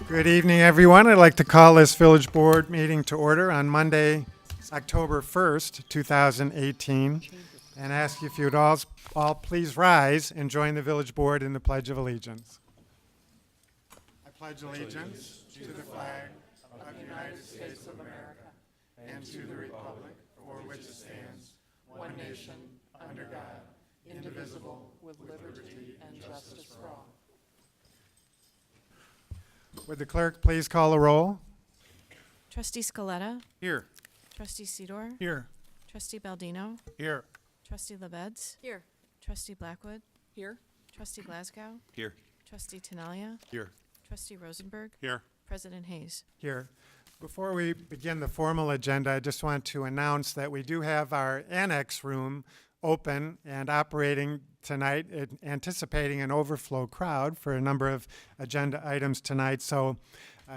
Good evening, everyone. I'd like to call this Village Board meeting to order on Monday, October 1st, 2018, and ask you if you'd all please rise and join the Village Board in the Pledge of Allegiance. I pledge allegiance to the flag of the United States of America and to the republic for which it stands, one nation, under God, indivisible, with liberty and justice for all. Would the clerk please call a roll? Trustee Scaletta. Here. Trustee Sidor. Here. Trustee Baldino. Here. Trustee LaBedz. Here. Trustee Blackwood. Here. Trustee Glasgow. Here. Trustee Tinaglia. Here. Trustee Rosenberg. Here. President Hayes. Here. Before we begin the formal agenda, I just want to announce that we do have our annex room open and operating tonight, anticipating an overflow crowd for a number of agenda items tonight. So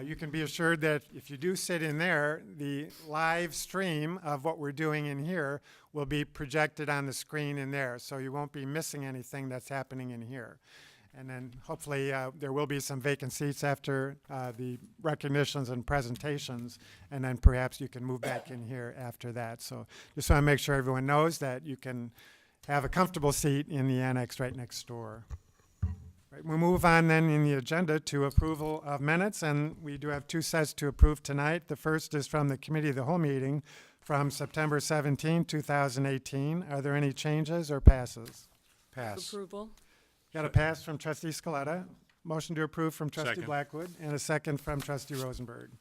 you can be assured that if you do sit in there, the live stream of what we're doing in here will be projected on the screen in there. So you won't be missing anything that's happening in here. And then hopefully there will be some vacant seats after the recognitions and presentations, and then perhaps you can move back in here after that. So just want to make sure everyone knows that you can have a comfortable seat in the annex right next door. Right, we'll move on then in the agenda to approval of minutes, and we do have two sets to approve tonight. The first is from the Committee of the Whole meeting from September 17, 2018. Are there any changes or passes? Pass. Approval. Got a pass from Trustee Scaletta, motion to approve from Trustee Second. Blackwood, and a second from Trustee Rosenberg.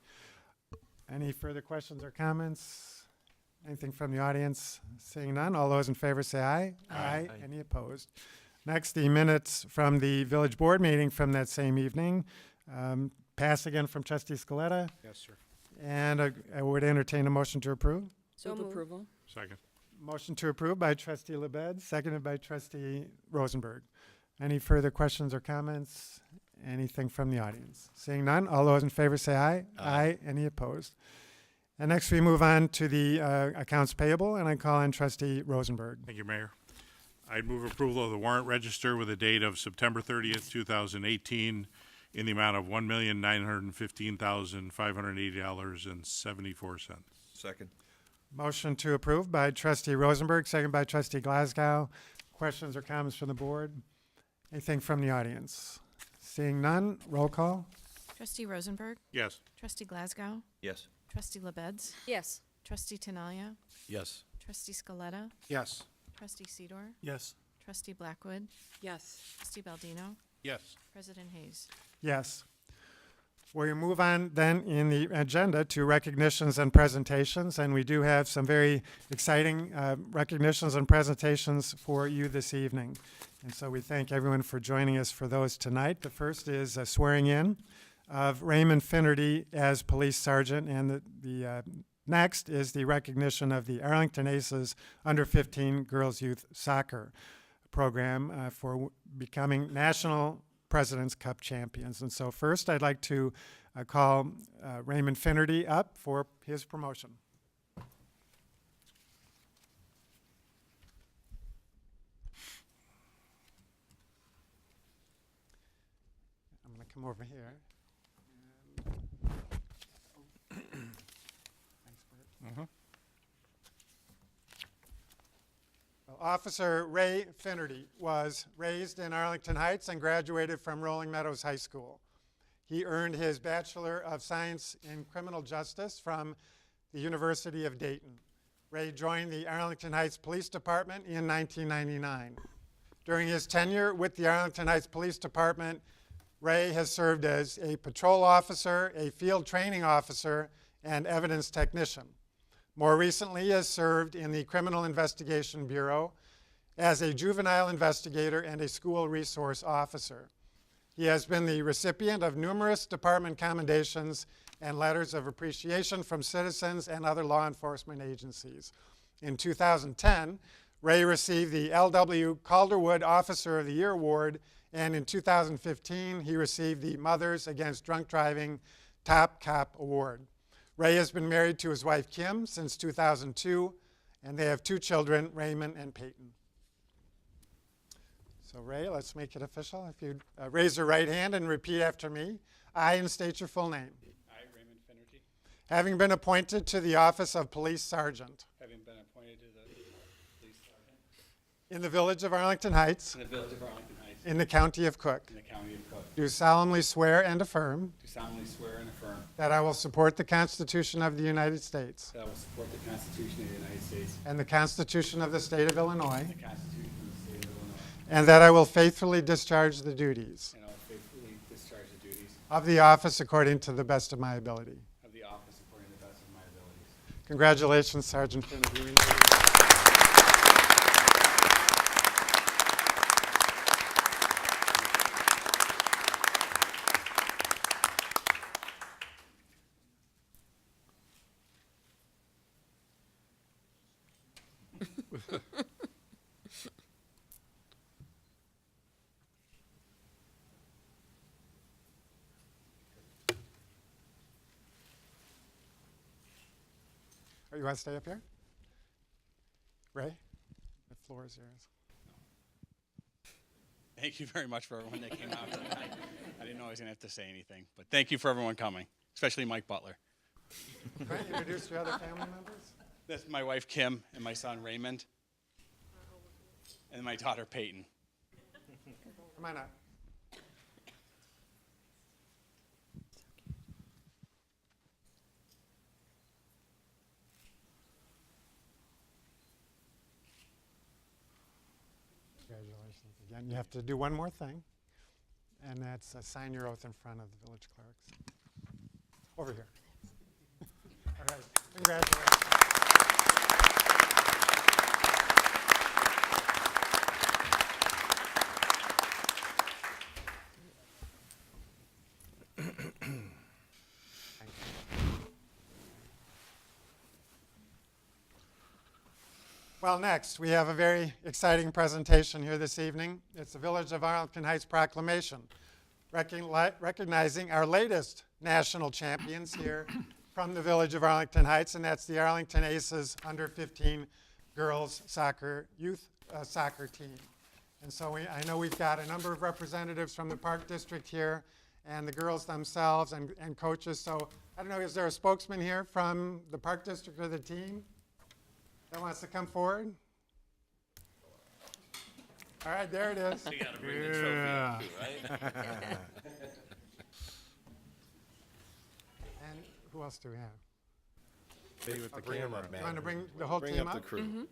Any further questions or comments? Anything from the audience? Seeing none, all those in favor say aye. Aye. Any opposed? Next, the minutes from the Village Board meeting from that same evening. Pass again from Trustee Scaletta, Yes, sir. and I would entertain a motion to approve. So approval. Second. Motion to approve by Trustee LaBedz, seconded by Trustee Rosenberg. Any further questions or comments? Anything from the audience? Seeing none, all those in favor say aye. Aye. Any opposed? And next we move on to the accounts payable, and I call on Trustee Rosenberg. Thank you, Mayor. I'd move approval of the warrant register with a date of September 30th, 2018 in the amount of $1,915,580.74. Second. Motion to approve by Trustee Rosenberg, seconded by Trustee Glasgow. Questions or comments from the board? Anything from the audience? Seeing none, roll call. Trustee Rosenberg. Yes. Trustee Glasgow. Yes. Trustee LaBedz. Yes. Trustee Tinaglia. Yes. Trustee Scaletta. Yes. Trustee Sidor. Yes. Trustee Blackwood. Yes. Trustee Baldino. Yes. President Hayes. Yes. We move on then in the agenda to recognitions and presentations, and we do have some very exciting recognitions and presentations for you this evening. And so we thank everyone for joining us for those tonight. The first is a swearing in of Raymond Finnerty as police sergeant, and the next is the recognition of the Arlington Aces under 15 girls youth soccer program for becoming national President's Cup champions. And so first I'd like to call Raymond Finnerty up for his promotion. I'm going to come over here. Thanks, Bert. Officer Ray Finnerty was raised in Arlington Heights and graduated from Rolling Meadows High School. He earned his Bachelor of Science in Criminal Justice from the University of Dayton. Ray joined the Arlington Heights Police Department in 1999. During his tenure with the Arlington Heights Police Department, Ray has served as a patrol officer, a field training officer, and evidence technician. More recently, he has served in the Criminal Investigation Bureau as a juvenile investigator and a school resource officer. He has been the recipient of numerous department commendations and letters of appreciation from citizens and other law enforcement agencies. In 2010, Ray received the L.W. Calderwood Officer of the Year Award, and in 2015, he received the Mothers Against Drunk Driving Top Cop Award. Ray has been married to his wife, Kim, since 2002, and they have two children, Raymond and Peyton. So Ray, let's make it official. If you'd raise your right hand and repeat after me. I, and state your full name. I, Raymond Finnerty, Having been appointed to the office of Police Sergeant having been appointed to the police sergeant in the Village of Arlington Heights in the Village of Arlington Heights in the County of Cook, in the County of Cook, do solemnly swear and affirm do solemnly swear and affirm that I will support the Constitution of the United States that I will support the Constitution of the United States and the Constitution of the State of Illinois, and the Constitution of the State of Illinois, and that I will faithfully discharge the duties and I will faithfully discharge the duties of the office according to the best of my ability. of the office according to the best of my abilities. Congratulations, Sergeant Finnerty. Oh, you want to stay up here? Ray, the floor is yours. Thank you very much for everyone that came out tonight. I didn't know I was going to have to say anything, but thank you for everyone coming, especially Mike Butler. Can I introduce your other family members? That's my wife Kim and my son Raymond and my daughter Peyton. Come on up. Congratulations again. You have to do one more thing, and that's sign your oath in front of the village clerks. Over here. All right. Congratulations. Well, next, we have a very exciting presentation here this evening. It's the Village of Arlington Heights Proclamation, recognizing our latest national champions here from the Village of Arlington Heights, and that's the Arlington Aces under-15 girls soccer youth soccer team. And so I know we've got a number of representatives from the Park District here, and the girls themselves and coaches. So I don't know, is there a spokesman here from the Park District or the team that wants to come forward? All right, there it is. You gotta bring the trophy up too, right? And who else do we have? Maybe with the camera, You want to bring the whole Bring team up up? the crew.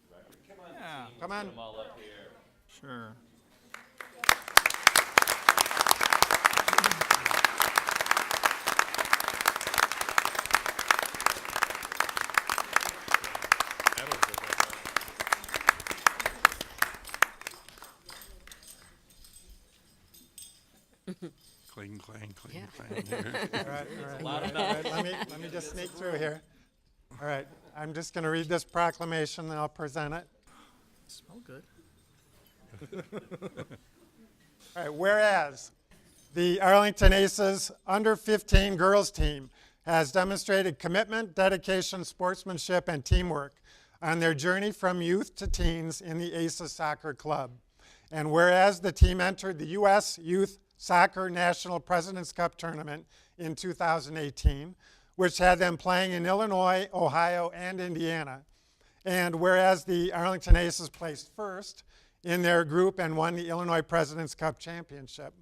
Come on. Them all up here. Sure. Cling, clang, cling, Yeah. clang. All right, all right. Let me just sneak through here. All right, I'm just going to read this proclamation, and I'll present it. Smell good. All right, whereas the Arlington Aces under-15 girls team has demonstrated commitment, dedication, sportsmanship, and teamwork on their journey from youth to teens in the Aces Soccer Club. And whereas the team entered the U.S. Youth Soccer National President's Cup Tournament in 2018, which had them playing in Illinois, Ohio, and Indiana. And whereas the Arlington Aces placed first in their group and won the Illinois President's Cup Championship.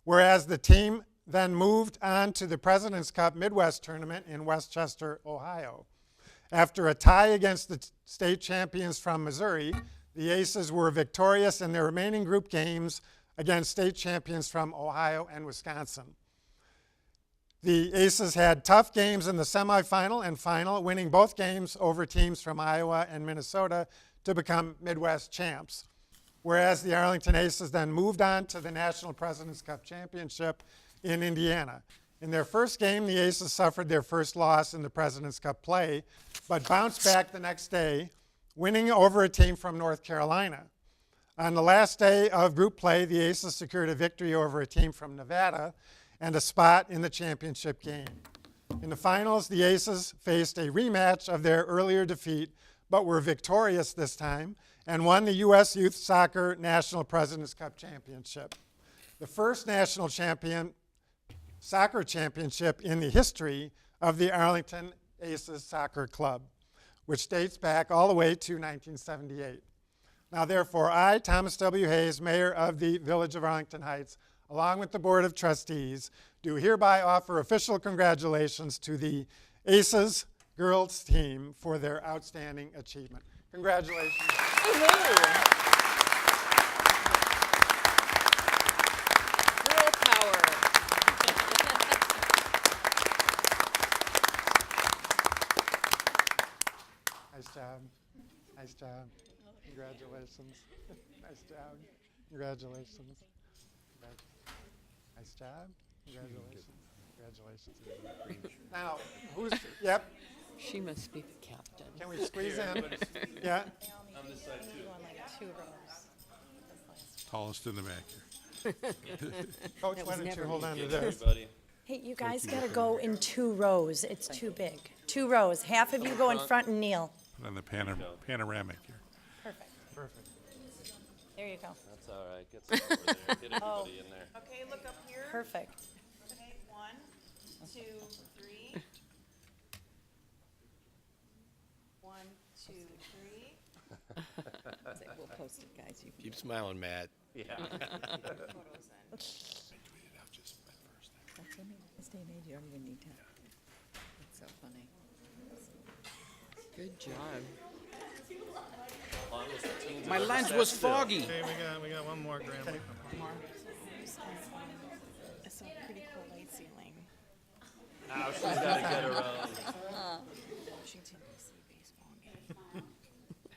Whereas the team then moved on to the President's Cup Midwest Tournament in Westchester, Ohio. After a tie against the state champions from Missouri, the Aces were victorious in their remaining group games against state champions from Ohio and Wisconsin. The Aces had tough games in the semifinal and final, winning both games over teams from Iowa and Minnesota to become Midwest champs. Whereas the Arlington Aces then moved on to the National President's Cup Championship in Indiana. In their first game, the Aces suffered their first loss in the President's Cup play, but bounced back the next day, winning over a team from North Carolina. On the last day of group play, the Aces secured a victory over a team from Nevada and a spot in the championship game. In the finals, the Aces faced a rematch of their earlier defeat, but were victorious this time and won the U.S. Youth Soccer National President's Cup Championship. The first national championship soccer championship in the history of the Arlington Aces Soccer Club, which dates back all the way to 1978. Now, therefore, I, Thomas W. Hayes, Mayor of the Village of Arlington Heights, along with the Board of Trustees, do hereby offer official congratulations to the Aces girls team for their outstanding achievement. Congratulations. Girl power. Nice job. Nice job. Congratulations. Nice job. Congratulations. Nice job. Congratulations. Congratulations. Now, who's, yep, She must be the captain. can we squeeze in? Yeah, Tallest in the back here. Coach, why don't you hold on to this? Hey, you guys gotta go in 2 rows. It's too big. 2 rows. Half of you go in front and kneel. Put on the panoramic here. Perfect. Perfect. There you go. That's all right. Get some over there. Get everybody in there. Okay, look up here. Perfect. Okay, 1, 2, 3. 1, 2, 3. We'll post it, guys. You can Keep smiling, Matt. Yeah. Photos in. This day and age, you don't even need to. That's so funny. Good job. My lens was foggy. Okay, we got one more, Grandma. I saw a pretty cool light ceiling. Now she's got to get her own. Washington, D.C. baseball game.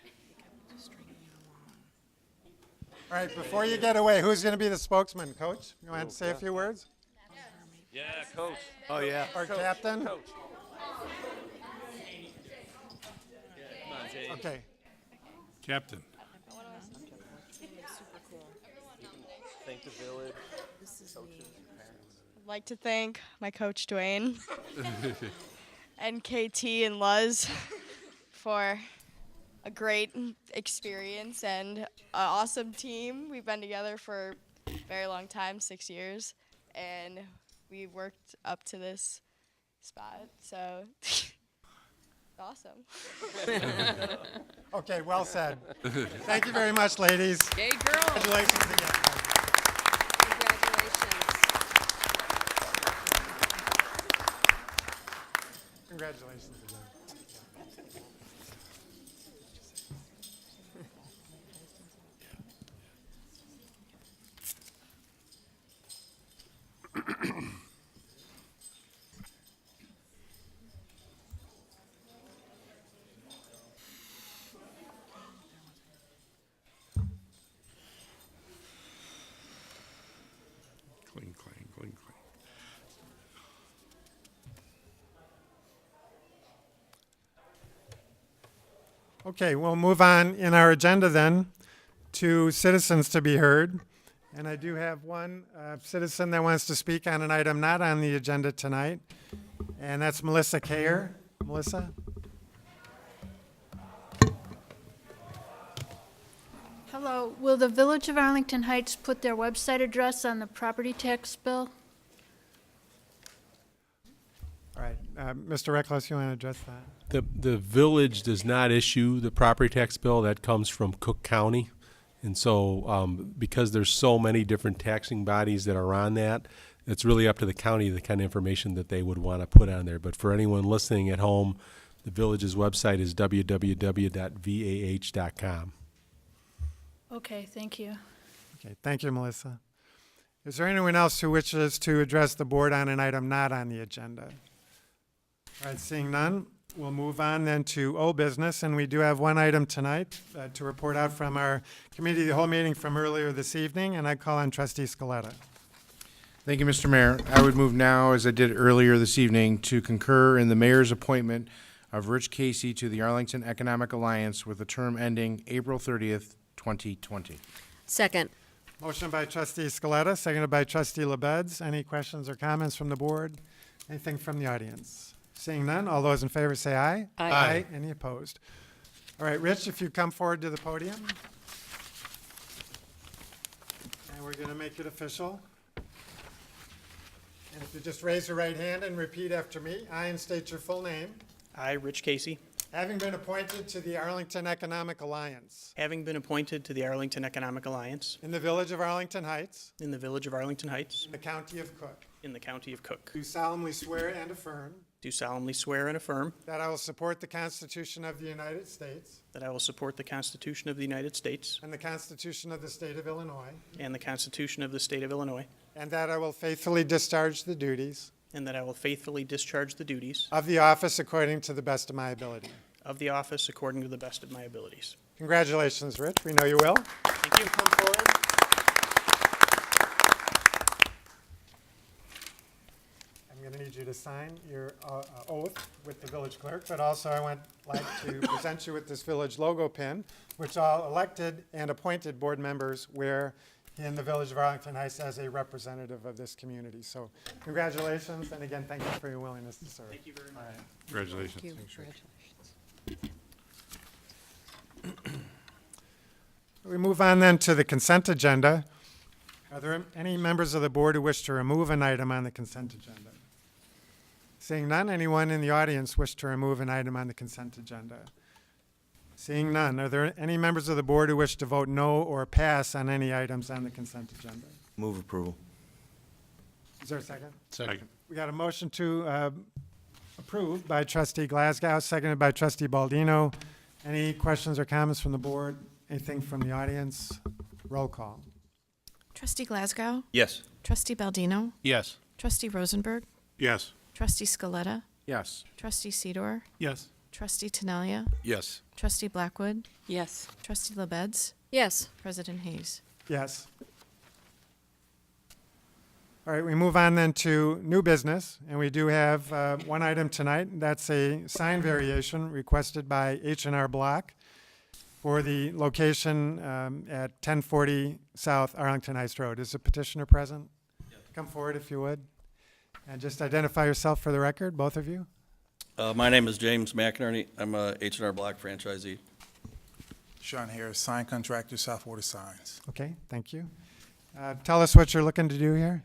They kept stringing it along. All right, before you get away, who's going to be the spokesman? Coach, you want to say a few words? Yeah, coach. Oh, yeah. Or captain? Coach. Come on, Jay. Okay. Captain. Super cool. Thank the village. This is me. I'd like to thank my coach Dwayne and KT and Luz for a great experience and an awesome team. We've been together for a very long time, 6 years, and we worked up to this spot. So awesome. Okay, well said. Thank you very much, ladies. Yay, girls. Congratulations again. Congratulations. Congratulations again. Cling, clang, cling, clang. Okay, we'll move on in our agenda then to citizens to be heard. And I do have one citizen that wants to speak on an item not on the agenda tonight, and that's Melissa Kayer. Melissa? Hello, will the Village of Arlington Heights put their website address on the property tax bill? All right, Mr. Reckless, you want to address that? The village does not issue the property tax bill. That comes from Cook County. And so because there's so many different taxing bodies that are on that, it's really up to the county the kind of information that they would want to put on there. But for anyone listening at home, the village's website is www.vah.com. Okay, thank you. Okay, thank you, Melissa. Is there anyone else who wishes to address the board on an item not on the agenda? All right, seeing none, we'll move on then to old business, and we do have one item tonight to report out from our committee of the whole meeting from earlier this evening, and I call on Trustee Scaletta. Thank you, Mr. Mayor. I would move now, as I did earlier this evening, to concur in the mayor's appointment of Rich Casey to the Arlington Economic Alliance with a term ending April 30th, 2020. Second. Motion by Trustee Scaletta, seconded by Trustee LaBedz. Any questions or comments from the board? Anything from the audience? Seeing none, all those in favor say aye. Aye. Any opposed? All right, Rich, if you come forward to the podium. And we're going to make it official. And if you just raise your right hand and repeat after me, I, and state your full name, I, Rich Casey, having been appointed to the Arlington Economic Alliance having been appointed to the Arlington Economic Alliance in the village of Arlington Heights, in the village of Arlington Heights, in the county of Cook, in the county of Cook, do solemnly swear and affirm do solemnly swear and affirm that I will support the Constitution of the United States that I will support the Constitution of the United States and the Constitution of the State of Illinois, and the Constitution of the State of Illinois, and that I will faithfully discharge the duties and that I will faithfully discharge the duties of the office according to the best of my ability. of the office according to the best of my abilities. Congratulations, Rich. We know you will. Thank you. Come forward. I'm going to need you to sign your oath with the village clerk, but also I would like to present you with this village logo pin, which all elected and appointed board members wear in the village of Arlington Heights as a representative of this community. So congratulations, and again, thank you for your willingness to serve. Thank you very much. Congratulations. We move on then to the consent agenda. Are there any members of the board who wish to remove an item on the consent agenda? Seeing none, anyone in the audience wish to remove an item on the consent agenda? Seeing none, are there any members of the board who wish to vote no or pass on any items on the consent agenda? Move approval. Is there a second? Second. We got a motion to approve by trustee Glasgow, seconded by trustee Baldino. Any questions or comments from the board? Anything from the audience? Roll call. Trustee Glasgow? Yes. Trustee Baldino? Yes. Trustee Rosenberg? Yes. Trustee Scaletta? Yes. Trustee Sidor? Yes. Trustee Tinaglia? Yes. Trustee Blackwood? Yes. Trustee LaBedz? Yes. President Hayes? Yes. All right, we move on then to new business, and we do have one item tonight. That's a sign variation requested by H&R Block for the location at 1040 South Arlington Heights Road. Is the petitioner present? Yes. Come forward if you would. And just identify yourself for the record, both of you. My name is James McInerney. I'm a H&R Block franchisee. Sean Harris, sign contractor, South Water Signs. Okay, thank you. Tell us what you're looking to do here.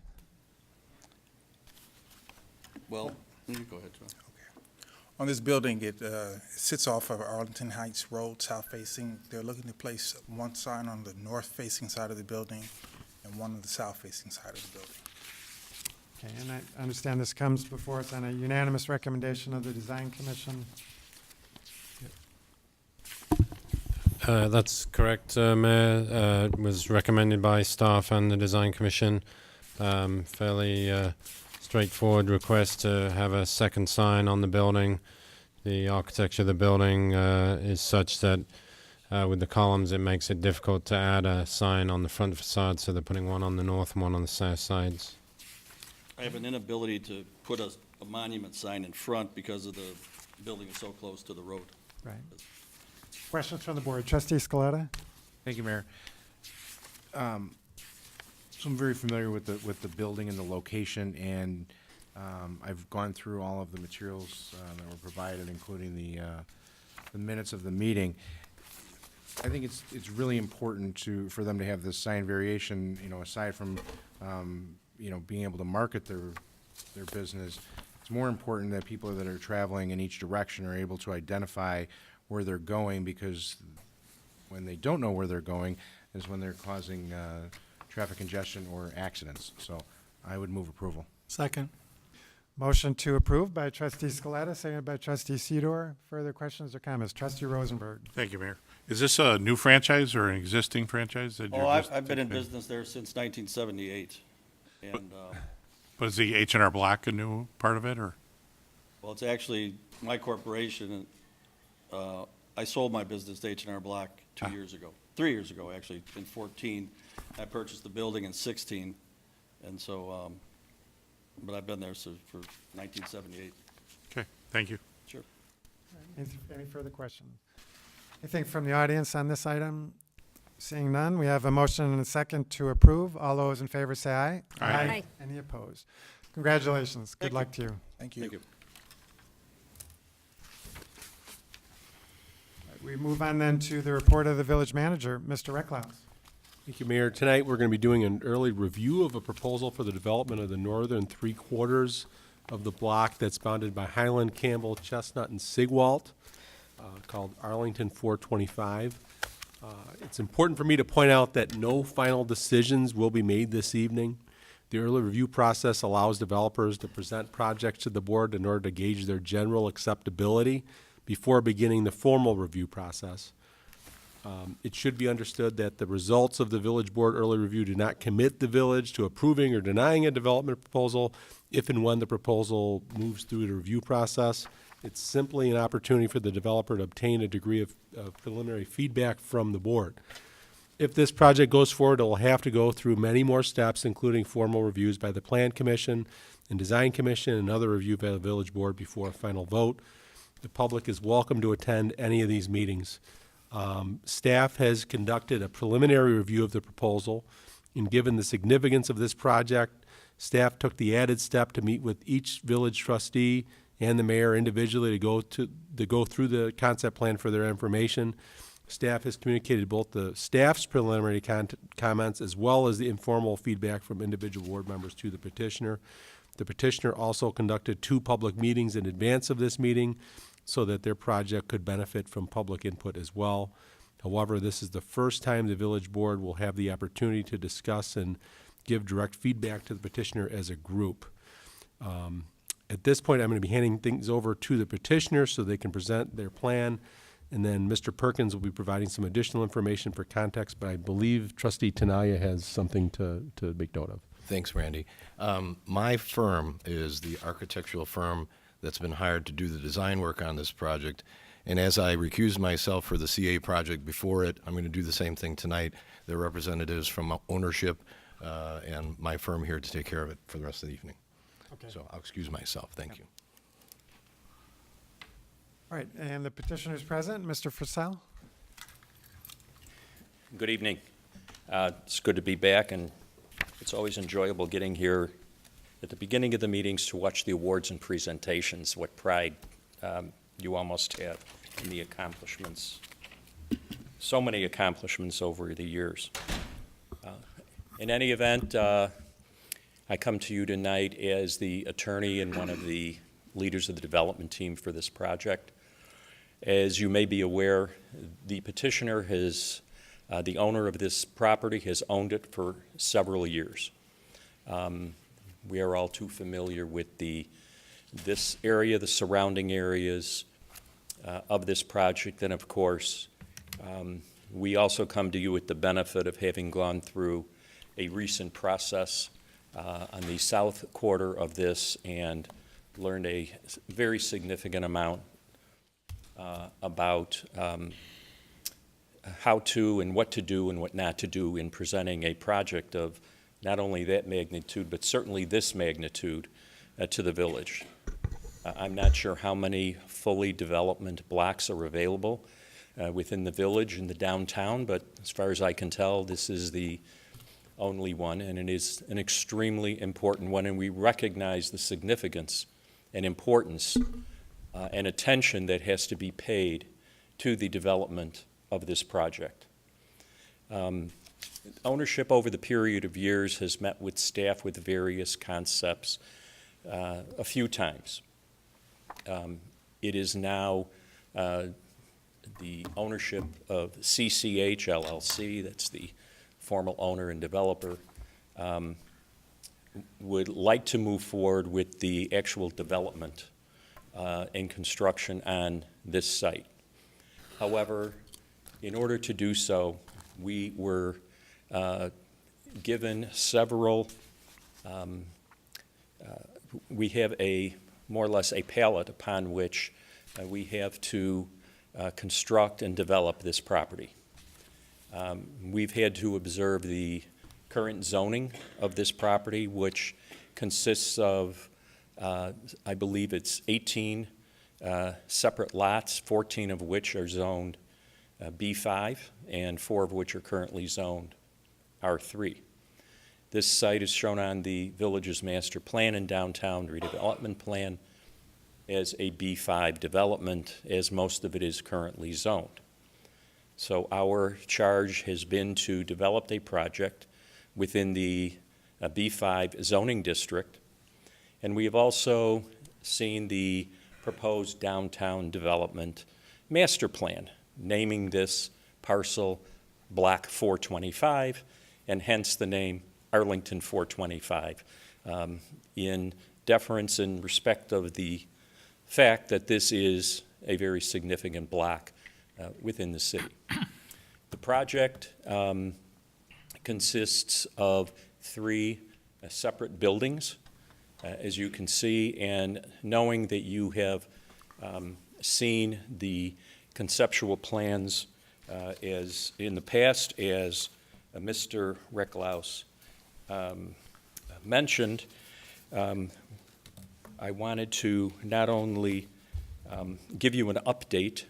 Well, you go ahead, John. On this building, it sits off of Arlington Heights Road, south facing. They're looking to place one sign on the north facing side of the building and one on the south facing side of the building. Okay, and I understand this comes before us on a unanimous recommendation of the Design Commission. That's correct, Mayor. It was recommended by staff and the Design Commission. Fairly straightforward request to have a second sign on the building. The architecture of the building is such that with the columns it makes it difficult to add a sign on the front facade, so they're putting one on the north and one on the south sides. I have an inability to put a monument sign in front because of the building is so close to the road. Right. Questions from the board. Trustee Scaletta? Thank you, Mayor. So I'm very familiar with the building and the location, and I've gone through all of the materials that were provided, including the minutes of the meeting. I think it's really important for them to have this sign variation, aside from being able to market their business. It's more important that people that are traveling in each direction are able to identify where they're going, because when they don't know where they're going is when they're causing traffic congestion or accidents. So I would move approval. Second. Motion to approve by trustee Scaletta, seconded by trustee Sidor. Further questions or comments? Trustee Rosenberg. Thank you, Mayor. Is this a new franchise or an existing franchise that you're just I've been in taking? business there since 1978. And, But is the H&R Block a new part of it, or? well, it's actually my corporation. I sold my business to H&R Block 3 years ago, actually, in 14. I purchased the building in 16, and so, but I've been there for 1978. Okay, thank you. Sure. Any further questions? Anything from the audience on this item? Seeing none, we have a motion and a second to approve. All those in favor say aye. Aye. Aye. Any opposed? Congratulations. Good luck to you. Thank you. Thank you. We move on then to the report of the village manager, Mr. Recklaus. Thank you, Mayor. Tonight, we're going to be doing an early review of a proposal for the development of the northern three-quarters of the block that's bounded by Highland, Campbell, Chestnut, and Sigwalt, called Arlington 425. It's important for me to point out that no final decisions will be made this evening. The early review process allows developers to present projects to the board in order to gauge their general acceptability before beginning the formal review process. It should be understood that the results of the village board early review do not commit the village to approving or denying a development proposal if and when the proposal moves through the review process. It's simply an opportunity for the developer to obtain a degree of preliminary feedback from the board. If this project goes forward, it will have to go through many more steps, including formal reviews by the Plan Commission and Design Commission and other review by the village board before a final vote. The public is welcome to attend any of these meetings. Staff has conducted a preliminary review of the proposal, and given the significance of this project, staff took the added step to meet with each village trustee and the mayor individually to go through the concept plan for their information. Staff has communicated both the staff's preliminary comments as well as the informal feedback from individual board members to the petitioner. The petitioner also conducted 2 public meetings in advance of this meeting so that their project could benefit from public input as well. However, this is the first time the village board will have the opportunity to discuss and give direct feedback to the petitioner as a group. At this point, I'm going to be handing things over to the petitioner so they can present their plan, and then Mr. Perkins will be providing some additional information for context, but I believe Trustee Tinaglia has something to make note of. Thanks, Randy. My firm is the architectural firm that's been hired to do the design work on this project. And as I recused myself for the CA project before it, I'm going to do the same thing tonight. There are representatives from ownership and my firm here to take care of it for the rest of the evening. Okay. So I'll excuse myself. Thank you. All right, and the petitioner is present, Mr. Frisell. Good evening. It's good to be back, and it's always enjoyable getting here at the beginning of the meetings to watch the awards and presentations, what pride you almost have in the accomplishments. So many accomplishments over the years. In any event, I come to you tonight as the attorney and one of the leaders of the development team for this project. As you may be aware, the petitioner has, the owner of this property has owned it for several years. We are all too familiar with this area, the surrounding areas of this project, and of course, we also come to you with the benefit of having gone through a recent process on the south quarter of this and learned a very significant amount about how to and what to do and what not to do in presenting a project of not only that magnitude, but certainly this magnitude to the village. I'm not sure how many fully development blocks are available within the village in the downtown, but as far as I can tell, this is the only one, and it is an extremely important one, and we recognize the significance and importance and attention that has to be paid to the development of this project. Ownership over the period of years has met with staff with various concepts a few times. It is now the ownership of CCH LLC, that's the formal owner and developer, would like to move forward with the actual development and construction on this site. However, in order to do so, we were given several, we have more or less a palette upon which we have to construct and develop this property. We've had to observe the current zoning of this property, which consists of, I believe it's 18 separate lots, 14 of which are zoned B5, and 4 of which are currently zoned R3. This site is shown on the village's master plan and downtown redevelopment plan as a B5 development, as most of it is currently zoned. So our charge has been to develop a project within the B5 zoning district. And we have also seen the proposed downtown development master plan, naming this parcel Block 425, and hence the name Arlington 425, in deference and respect of the fact that this is a very significant block within the city. The project consists of 3 separate buildings, as you can see, and knowing that you have seen the conceptual plans as in the past, as Mr. Recklaus mentioned, I wanted to not only give you an update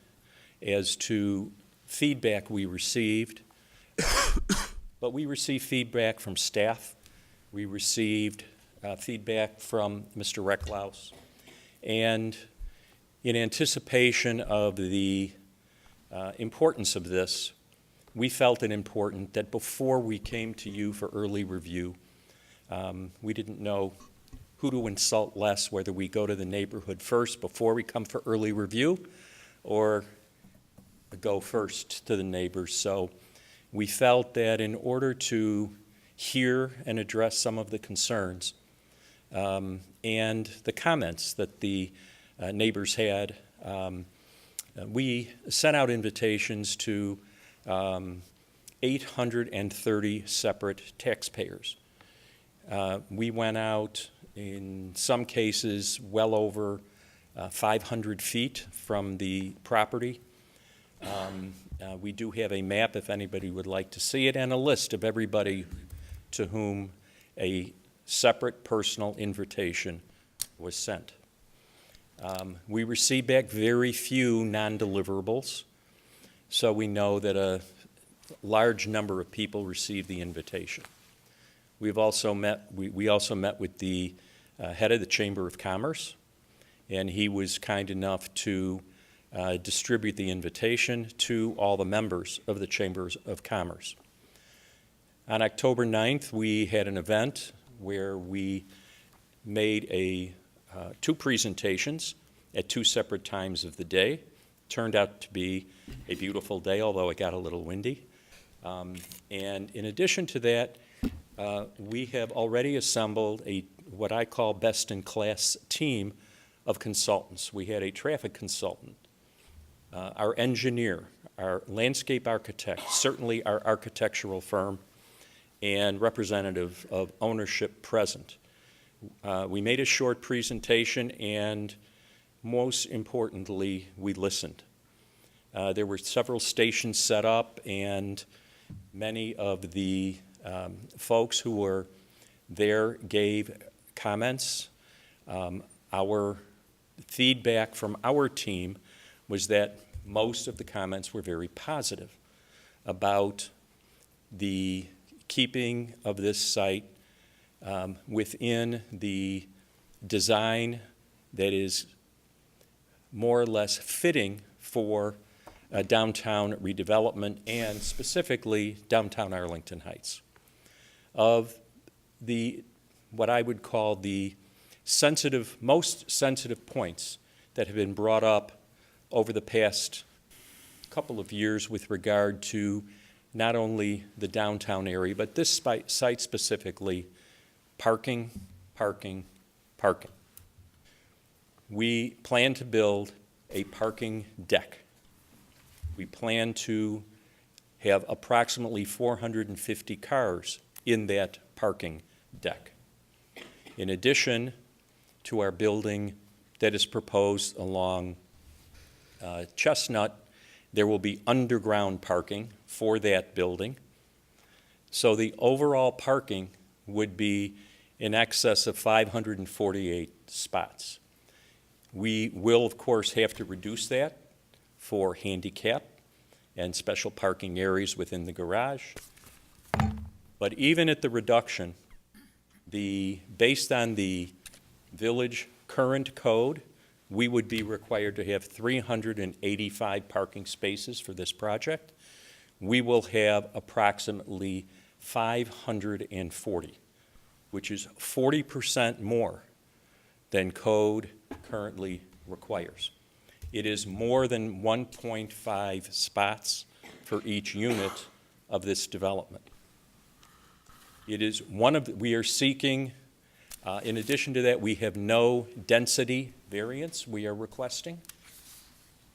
as to feedback we received, but we received feedback from staff. We received feedback from Mr. Recklaus. And in anticipation of the importance of this, we felt it important that before we came to you for early review, we didn't know who to insult less, whether we go to the neighborhood first before we come for early review, or go first to the neighbors. So we felt that in order to hear and address some of the concerns and the comments that the neighbors had, we sent out invitations to 830 separate taxpayers. We went out, in some cases, well over 500 feet from the property. We do have a map if anybody would like to see it, and a list of everybody to whom a separate personal invitation was sent. We received back very few non-deliverables, so we know that a large number of people received the invitation. We also met with the head of the Chamber of Commerce, and he was kind enough to distribute the invitation to all the members of the Chambers of Commerce. On October 9th, we had an event where we made 2 presentations at 2 separate times of the day. Turned out to be a beautiful day, although it got a little windy. And in addition to that, we have already assembled what I call best-in-class team of consultants. We had a traffic consultant, our engineer, our landscape architect, certainly our architectural firm, and representative of ownership present. We made a short presentation, and most importantly, we listened. There were several stations set up, and many of the folks who were there gave comments. Our feedback from our team was that most of the comments were very positive about the keeping of this site within the design that is more or less fitting for downtown redevelopment, and specifically downtown Arlington Heights. Of what I would call the most sensitive points that have been brought up over the past couple of years with regard to not only the downtown area, but this site specifically, parking, parking, parking. We plan to build a parking deck. We plan to have approximately 450 cars in that parking deck. In addition to our building that is proposed along Chestnut, there will be underground parking for that building. So the overall parking would be in excess of 548 spots. We will, of course, have to reduce that for handicap and special parking areas within the garage. But even at the reduction, based on the village current code, we would be required to have 385 parking spaces for this project. We will have approximately 540, which is 40% more than code currently requires. It is more than 1.5 spots for each unit of this development. It is we are seeking, in addition to that, we have no density variance we are requesting.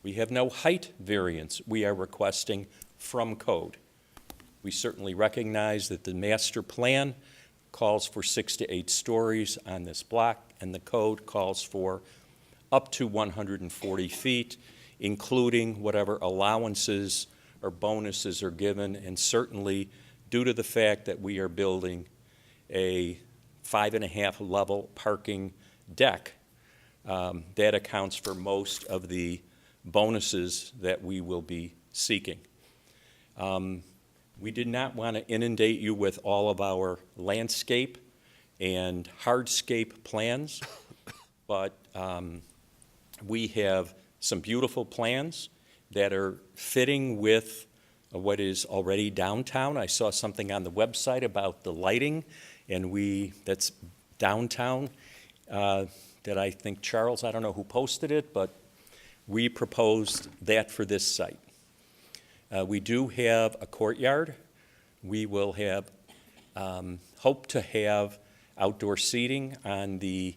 We have no height variance we are requesting from code. We certainly recognize that the master plan calls for 6 to 8 stories on this block, and the code calls for up to 140 feet, including whatever allowances or bonuses are given, and certainly due to the fact that we are building a 5.5 level parking deck, that accounts for most of the bonuses that we will be seeking. We did not want to inundate you with all of our landscape and hardscape plans, but we have some beautiful plans that are fitting with what is already downtown. I saw something on the website about the lighting, and that's downtown, that I think Charles, I don't know who posted it, but we proposed that for this site. We do have a courtyard. We will have, hope to have outdoor seating on the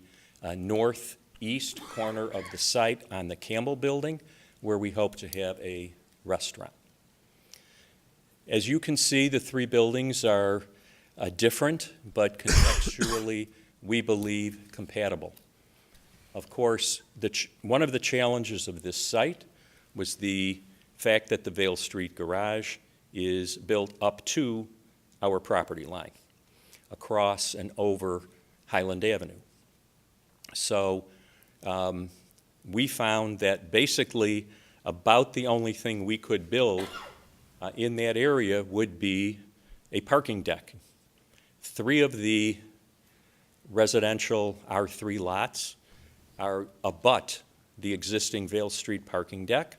northeast corner of the site on the Campbell Building, where we hope to have a restaurant. As you can see, the 3 buildings are different, but contextually, we believe, compatible. Of course, one of the challenges of this site was the fact that the Vale Street garage is built up to our property line, across and over Highland Avenue. So we found that basically about the only thing we could build in that area would be a parking deck. 3 of the residential R3 lots are abut the existing Vale Street parking deck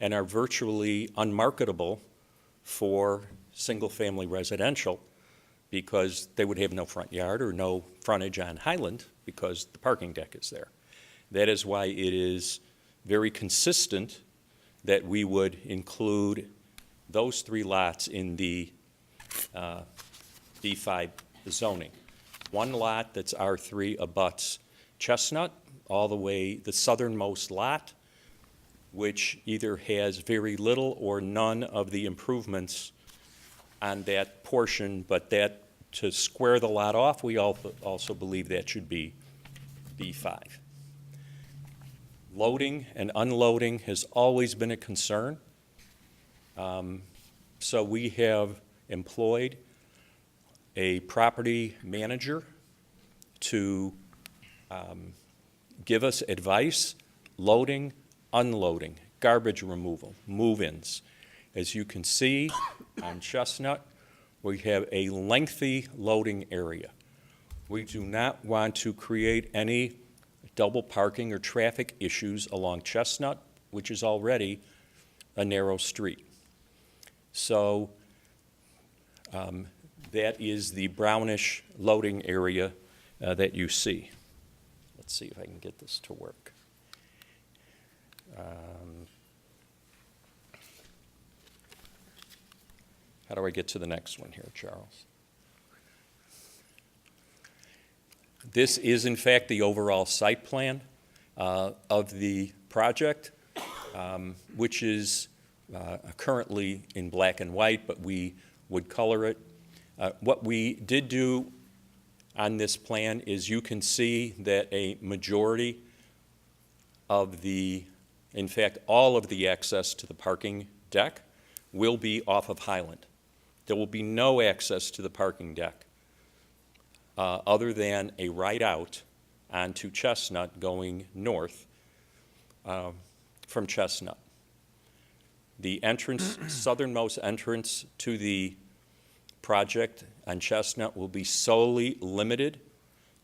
and are virtually unmarketable for single-family residential because they would have no front yard or no frontage on Highland because the parking deck is there. That is why it is very consistent that we would include those 3 lots in the B5 zoning. 1 lot that's R3 abuts Chestnut, all the way the southernmost lot, which either has very little or none of the improvements on that portion, but that to square the lot off, we also believe that should be B5. Loading and unloading has always been a concern. So we have employed a property manager to give us advice, loading, unloading, garbage removal, move-ins. As you can see on Chestnut, we have a lengthy loading area. We do not want to create any double parking or traffic issues along Chestnut, which is already a narrow street. So that is the brownish loading area that you see. Let's see if I can get this to work. How do I get to the next one here, Charles? This is, in fact, the overall site plan of the project, which is currently in black and white, but we would color it. What we did do on this plan is you can see that a majority of the, in fact, all of the access to the parking deck will be off of Highland. There will be no access to the parking deck other than a right out onto Chestnut going north from Chestnut. The entrance, southernmost entrance to the project on Chestnut will be solely limited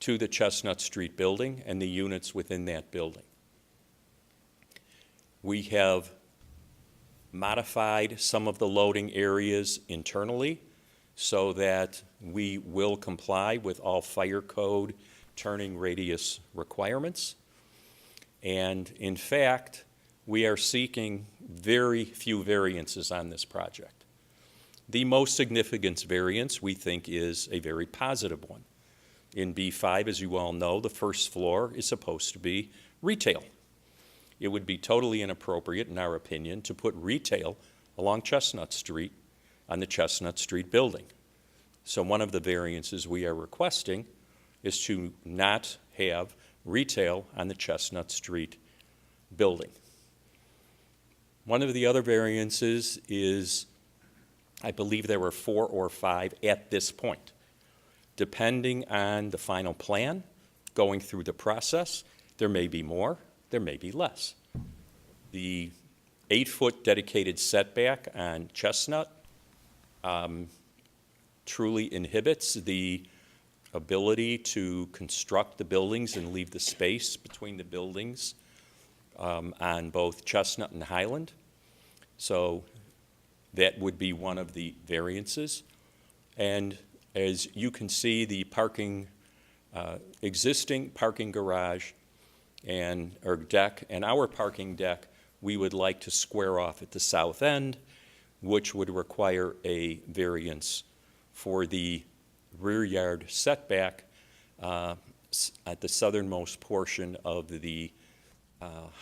to the Chestnut Street building and the units within that building. We have modified some of the loading areas internally so that we will comply with all fire code turning radius requirements. And in fact, we are seeking very few variances on this project. The most significant variance, we think, is a very positive one. In B5, as you all know, the first floor is supposed to be retail. It would be totally inappropriate, in our opinion, to put retail along Chestnut Street on the Chestnut Street building. So one of the variances we are requesting is to not have retail on the Chestnut Street building. One of the other variances is, I believe there were 4 or 5 at this point. Depending on the final plan, going through the process, there may be more, there may be less. The 8-foot dedicated setback on Chestnut truly inhibits the ability to construct the buildings and leave the space between the buildings on both Chestnut and Highland. So that would be one of the variances. And as you can see, the parking, existing parking garage or deck and our parking deck, we would like to square off at the south end, which would require a variance for the rear yard setback at the southernmost portion of the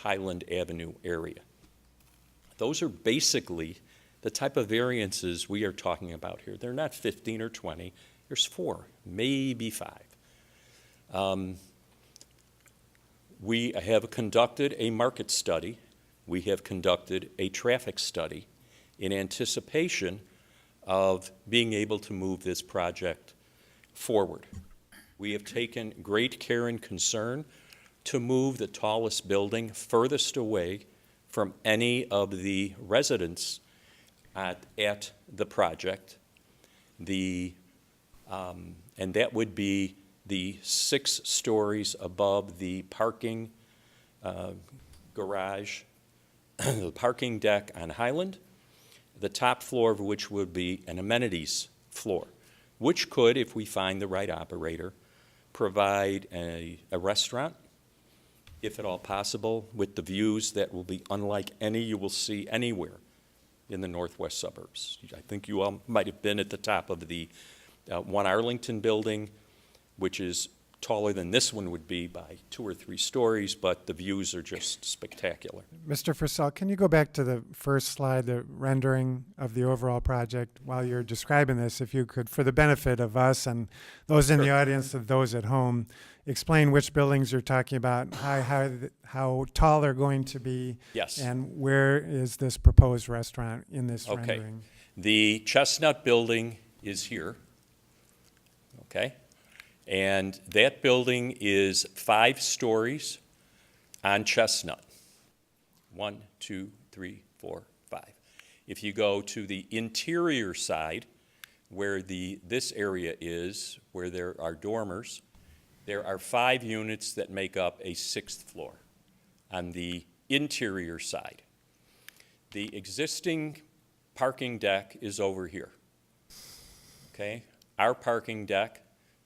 Highland Avenue area. Those are basically the type of variances we are talking about here. They're not 15 or 20. There's 4, maybe 5. We have conducted a market study. We have conducted a traffic study in anticipation of being able to move this project forward. We have taken great care and concern to move the tallest building furthest away from any of the residents at the project. And that would be the 6 stories above the parking garage, the parking deck on Highland, the top floor of which would be an amenities floor, which could, if we find the right operator, provide a restaurant, if at all possible, with the views that will be unlike any you will see anywhere in the northwest suburbs. I think you all might have been at the top of the One Arlington building, which is taller than this one would be by 2 or 3 stories, but the views are just spectacular. Mr. Fursell, can you go back to the first slide, the rendering of the overall project, while you're describing this, if you could, for the benefit of us and those in the audience and those at home, explain which buildings you're talking about, how tall they're going to be, yes, and where is this proposed restaurant in this rendering? The Chestnut building is here, okay? And that building is 5 stories on Chestnut. 1, 2, 3, 4, 5. If you go to the interior side, where this area is, where there are dormers, there are 5 units that make up a 6th floor on the interior side. The existing parking deck is over here, okay? Our parking deck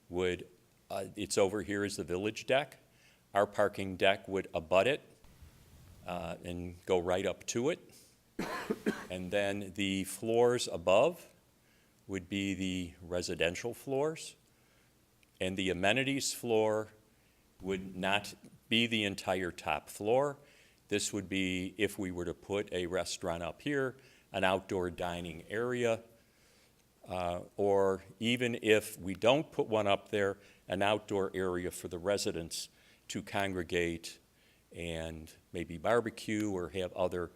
would, it's over here is the village deck. Our parking deck would abut it and go right up to it. And then the floors above would be the residential floors. And the amenities floor would not be the entire top floor. This would be, if we were to put a restaurant up here, an outdoor dining area, or even if we don't put one up there, an outdoor area for the residents to congregate and maybe barbecue or have other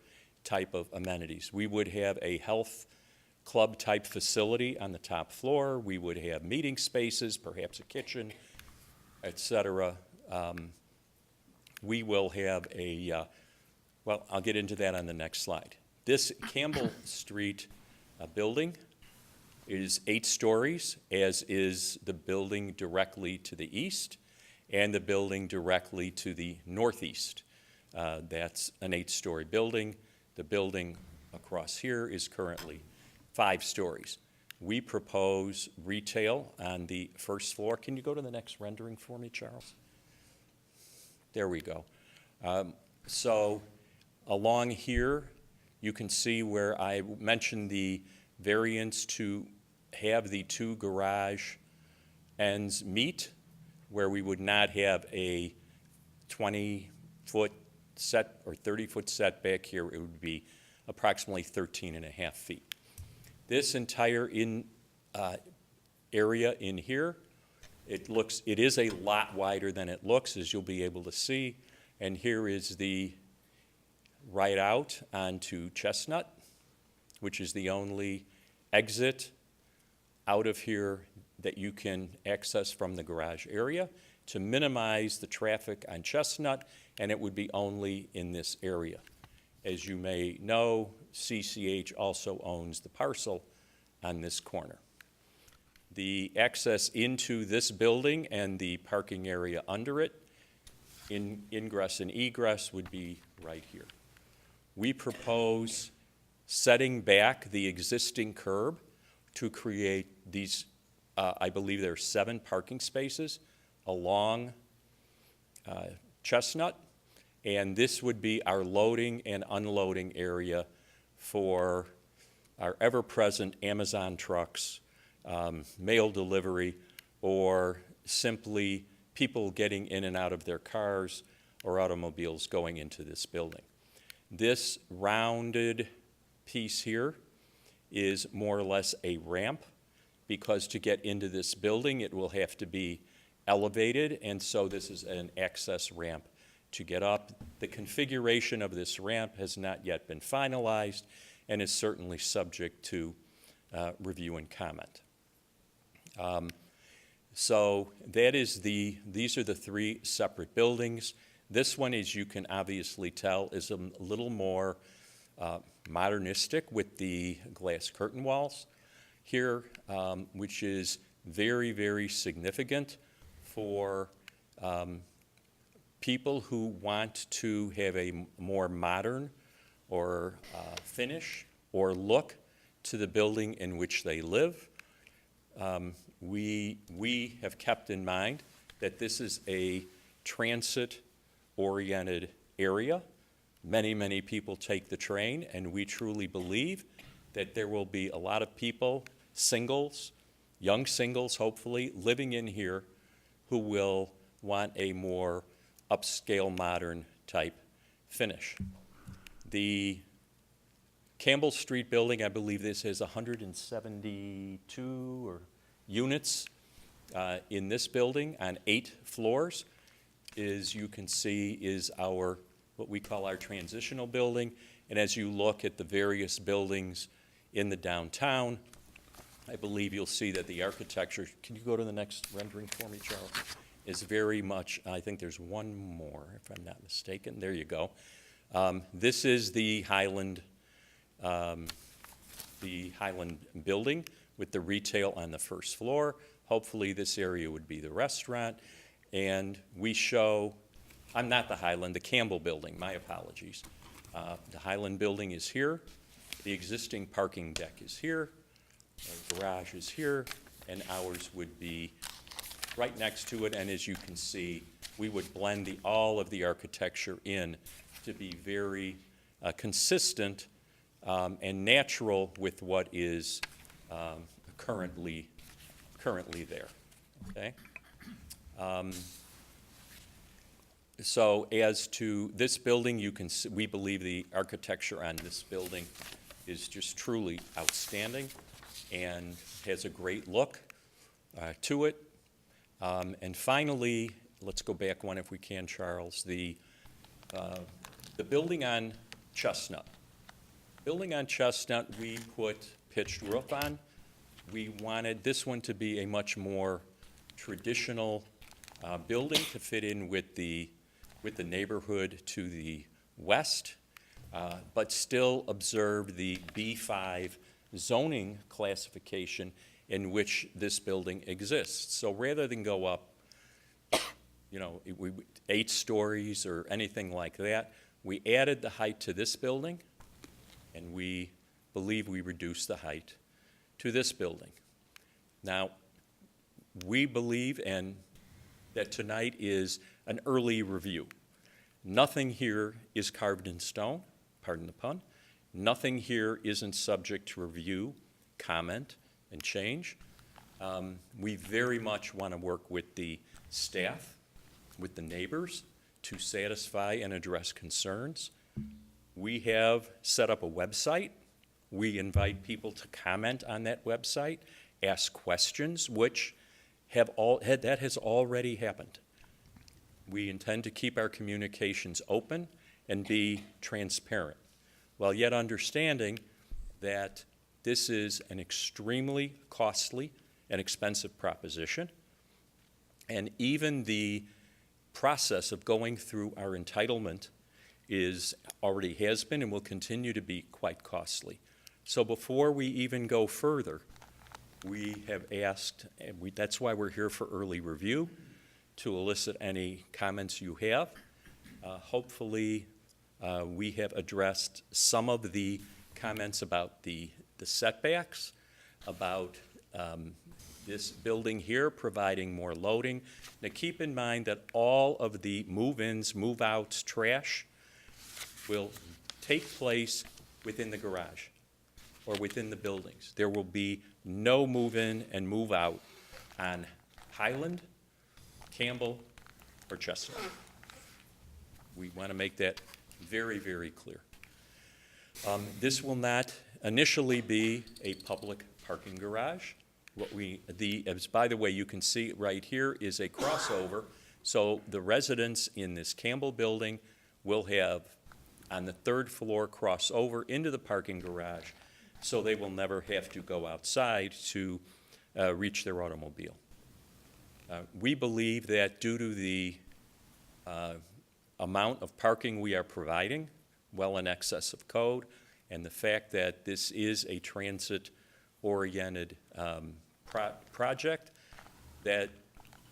type of amenities. We would have a health club type facility on the top floor. We would have meeting spaces, perhaps a kitchen, etc. We will have well, I'll get into that on the next slide. This Campbell Street building is 8 stories, as is the building directly to the east and the building directly to the northeast That's an 8-story building. The building across here is currently 5 stories. We propose retail on the first floor. Can you go to the next rendering for me, Charles? There we go. So along here, you can see where I mentioned the variance to have the 2 garage ends meet, where we would not have a 20-foot set or 30-foot setback here. It would be approximately 13 and a half feet. This entire area in here, it is a lot wider than it looks, as you'll be able to see. And here is the right out onto Chestnut, which is the only exit out of here that you can access from the garage area to minimize the traffic on Chestnut, and it would be only in this area. As you may know, CCH also owns the parcel on this corner. The access into this building and the parking area under it, ingress and egress, would be right here. We propose setting back the existing curb to create these, I believe there are 7 parking spaces along Chestnut, and this would be our loading and unloading area for our ever-present Amazon trucks, mail delivery, or simply people getting in and out of their cars or automobiles going into this building. This rounded piece here is more or less a ramp, because to get into this building it will have to be elevated, and so this is an access ramp to get up. The configuration of this ramp has not yet been finalized and is certainly subject to review and comment. So that is these are the 3 separate buildings. This one, as you can obviously tell, is a little more modernistic with the glass curtain walls here, which is very, very significant for people who want to have a more modern or finish or look to the building in which they live. We have kept in mind that this is a transit-oriented area. Many, many people take the train, and we truly believe that there will be a lot of people, singles, young singles hopefully, living in here who will want a more upscale, modern type finish. The Campbell Street building, I believe this has 172 units in this building on 8 floors. As you can see, is our, what we call our transitional building. And as you look at the various buildings in the downtown, I believe you'll see that the architecture, can you go to the next rendering for me, Charles? Is very much, I think there's one more, if I'm not mistaken. There you go. This is the Highland building with the retail on the first floor. Hopefully this area would be the restaurant. And we show, I'm not the Highland, the Campbell building, my apologies. The Highland building is here. The existing parking deck is here. Our garage is here, and ours would be right next to it. And as you can see, we would blend all of the architecture in to be very consistent and natural with what is currently there. Okay. So as to this building, you can see, we believe the architecture on this building is just truly outstanding and has a great look to it. And finally, let's go back one if we can, Charles. The building on Chestnut. Building on Chestnut, we put pitched roof on. We wanted this one to be a much more traditional building to fit in with the neighborhood to the west, but still observe the B5 zoning classification in which this building exists. So rather than go up, 8 stories or anything like that, We added the height to this building, and we believe we reduced the height to this building. Now, we believe that tonight is an early review. Nothing here is carved in stone, pardon the pun. Nothing here isn't subject to review, comment, and change. We very much want to work with the staff, with the neighbors, to satisfy and address concerns. We have set up a website. We invite people to comment on that website, ask questions, which that has already happened. We intend to keep our communications open and be transparent, while yet understanding that this is an extremely costly and expensive proposition, and even the process of going through our entitlement already has been and will continue to be quite costly. So before we even go further, we have asked, and that's why we're here for early review, to elicit any comments you have. Hopefully, we have addressed some of the comments about the setbacks, about this building here providing more loading. Now keep in mind that all of the move-ins, move-outs, trash will take place within the garage or within the buildings. There will be no move-in and move-out on Highland, Campbell, or Chestnut. We want to make that very, very clear. This will not initially be a public parking garage. By the way, you can see right here is a crossover. So the residents in this Campbell building will have on the third floor cross over into the parking garage, so they will never have to go outside to reach their automobile. We believe that due to the amount of parking we are providing, well in excess of code, and the fact that this is a transit-oriented project, that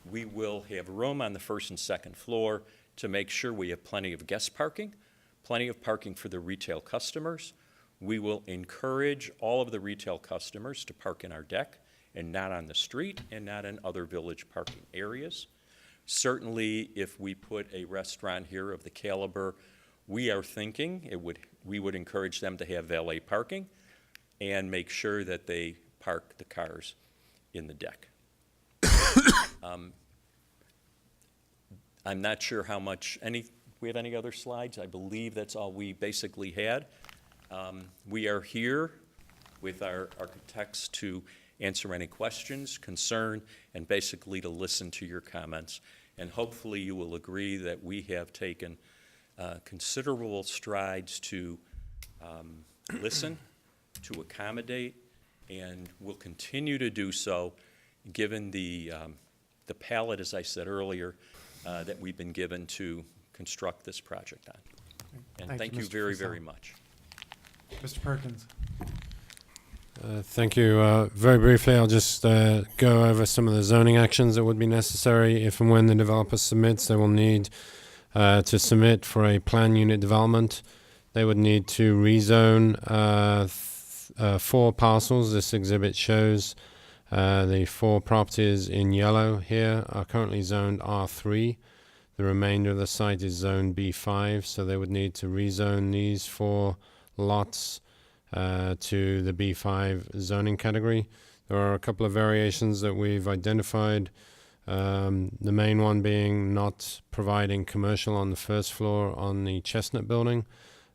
we will have room on the first and second floor to make sure we have plenty of guest parking, plenty of parking for the retail customers. We will encourage all of the retail customers to park in our deck and not on the street and not in other village parking areas. Certainly, if we put a restaurant here of the caliber we are thinking, we would encourage them to have valet parking and make sure that they park the cars in the deck. I'm not sure how much, we have any other slides? I believe that's all we basically had. We are here with our architects to answer any questions, concern, and basically to listen to your comments. And hopefully you will agree that we have taken considerable strides to listen, to accommodate, and will continue to do so given the palette, as I said earlier, that we've been given to construct this project on. And thank you very, very much. Mr. Perkins. Thank you. Very briefly, I'll just go over some of the zoning actions that would be necessary. If and when the developer submits, they will need to submit for a plan unit development. They would need to rezone 4 parcels. This exhibit shows the 4 properties in yellow here are currently zoned R3. The remainder of the site is zoned B5, so they would need to rezone these 4 lots to the B5 zoning category. There are a couple of variations that we've identified. The main one being not providing commercial on the first floor on the Chestnut building.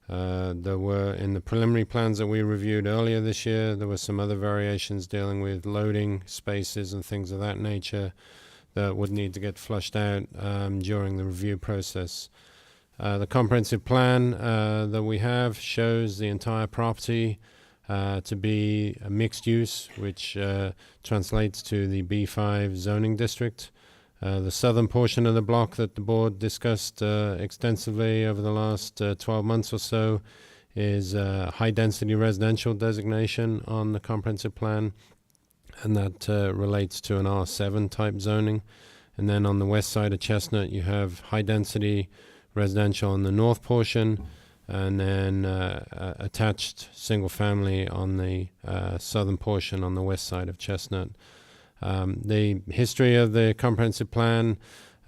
There were, in the preliminary plans that we reviewed earlier this year, there were some other variations dealing with loading spaces and things of that nature that would need to get flushed out during the review process. The comprehensive plan that we have shows the entire property to be a mixed use, which translates to the B5 zoning district. The southern portion of the block that the board discussed extensively over the last 12 months or so is high-density residential designation on the comprehensive plan, and that relates to an R7 type zoning. And then on the west side of Chestnut, you have high-density residential on the north portion, and then attached single family on the southern portion on the west side of Chestnut. The history of the comprehensive plan,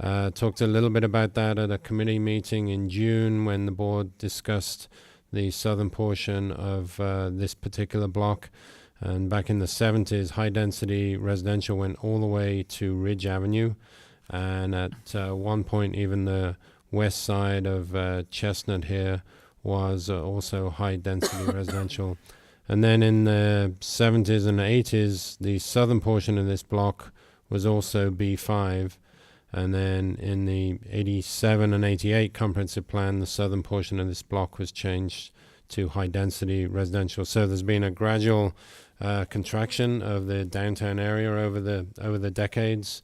talked a little bit about that at a committee meeting in June when the board discussed the southern portion of this particular block. And back in the 70s, high-density residential went all the way to Ridge Avenue, and at one point even the west side of Chestnut here was also high-density residential. And then in the 70s and 80s, the southern portion of this block was also B5. And then in the 87 and 88 comprehensive plan, the southern portion of this block was changed to high-density residential. So there's been a gradual contraction of the downtown area over the decades.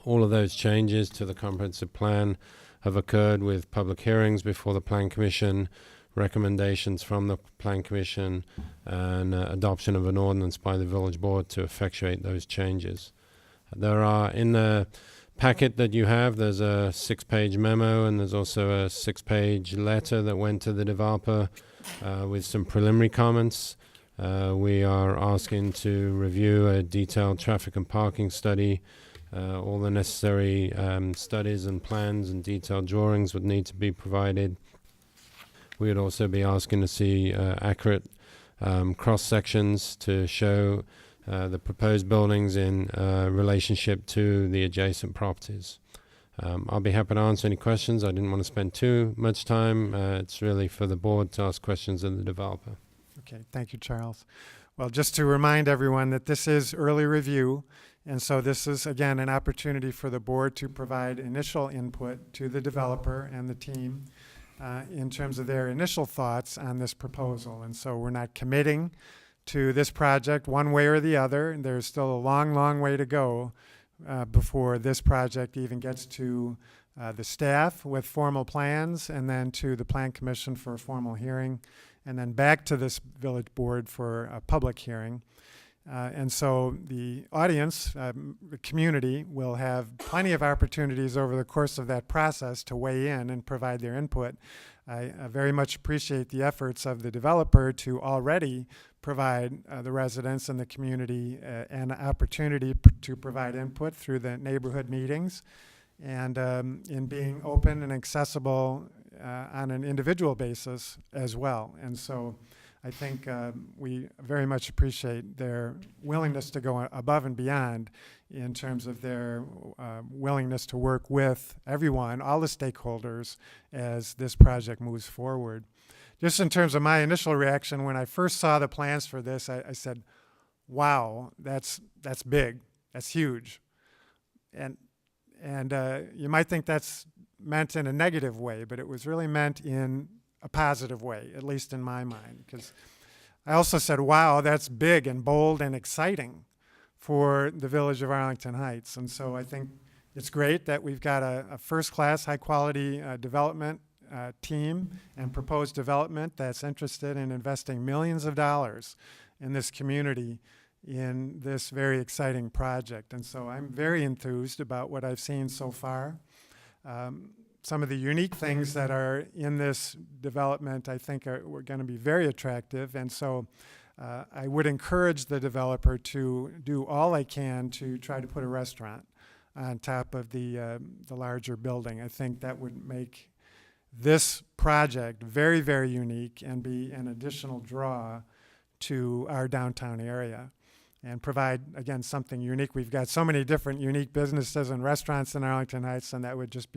All of those changes to the comprehensive plan have occurred with public hearings before the Plan Commission, recommendations from the Plan Commission, and adoption of an ordinance by the Village Board to effectuate those changes. There are, in the packet that you have, there's a 6-page memo, and there's also a 6-page letter that went to the developer with some preliminary comments. We are asking to review a detailed traffic and parking study. All the necessary studies and plans and detailed drawings would need to be provided. We would also be asking to see accurate cross-sections to show the proposed buildings in relationship to the adjacent properties. I'll be happy to answer any questions. I didn't want to spend too much time. It's really for the board to ask questions of the developer. Okay, thank you, Charles. Well, just to remind everyone that this is early review, and so this is, again, an opportunity for the board to provide initial input to the developer and the team in terms of their initial thoughts on this proposal. And so we're not committing to this project one way or the other. And there's still a long, long way to go before this project even gets to the staff with formal plans, and then to the Plan Commission for a formal hearing, and then back to this village board for a public hearing. And so the audience, the community, will have plenty of opportunities over the course of that process to weigh in and provide their input. I very much appreciate the efforts of the developer to already provide the residents and the community an opportunity to provide input through the neighborhood meetings, and in being open and accessible on an individual basis as well. And so I think we very much appreciate their willingness to go above and beyond in terms of their willingness to work with everyone, all the stakeholders, as this project moves forward. Just in terms of my initial reaction, when I first saw the plans for this, I said, wow, that's big, that's huge. And you might think that's meant in a negative way, but it was really meant in a positive way, at least in my mind. Because I also said, wow, that's big and bold and exciting for the village of Arlington Heights. And so I think it's great that we've got a first-class, high-quality development team and proposed development that's interested in investing millions of dollars in this community in this very exciting project. And so I'm very enthused about what I've seen so far. Some of the unique things that are in this development, I think, were going to be very attractive. And so I would encourage the developer to do all they can to try to put a restaurant on top of the larger building. I think that would make this project very, very unique and be an additional draw to our downtown area and provide, again, something unique. We've got so many different unique businesses and restaurants in Arlington Heights, and that would just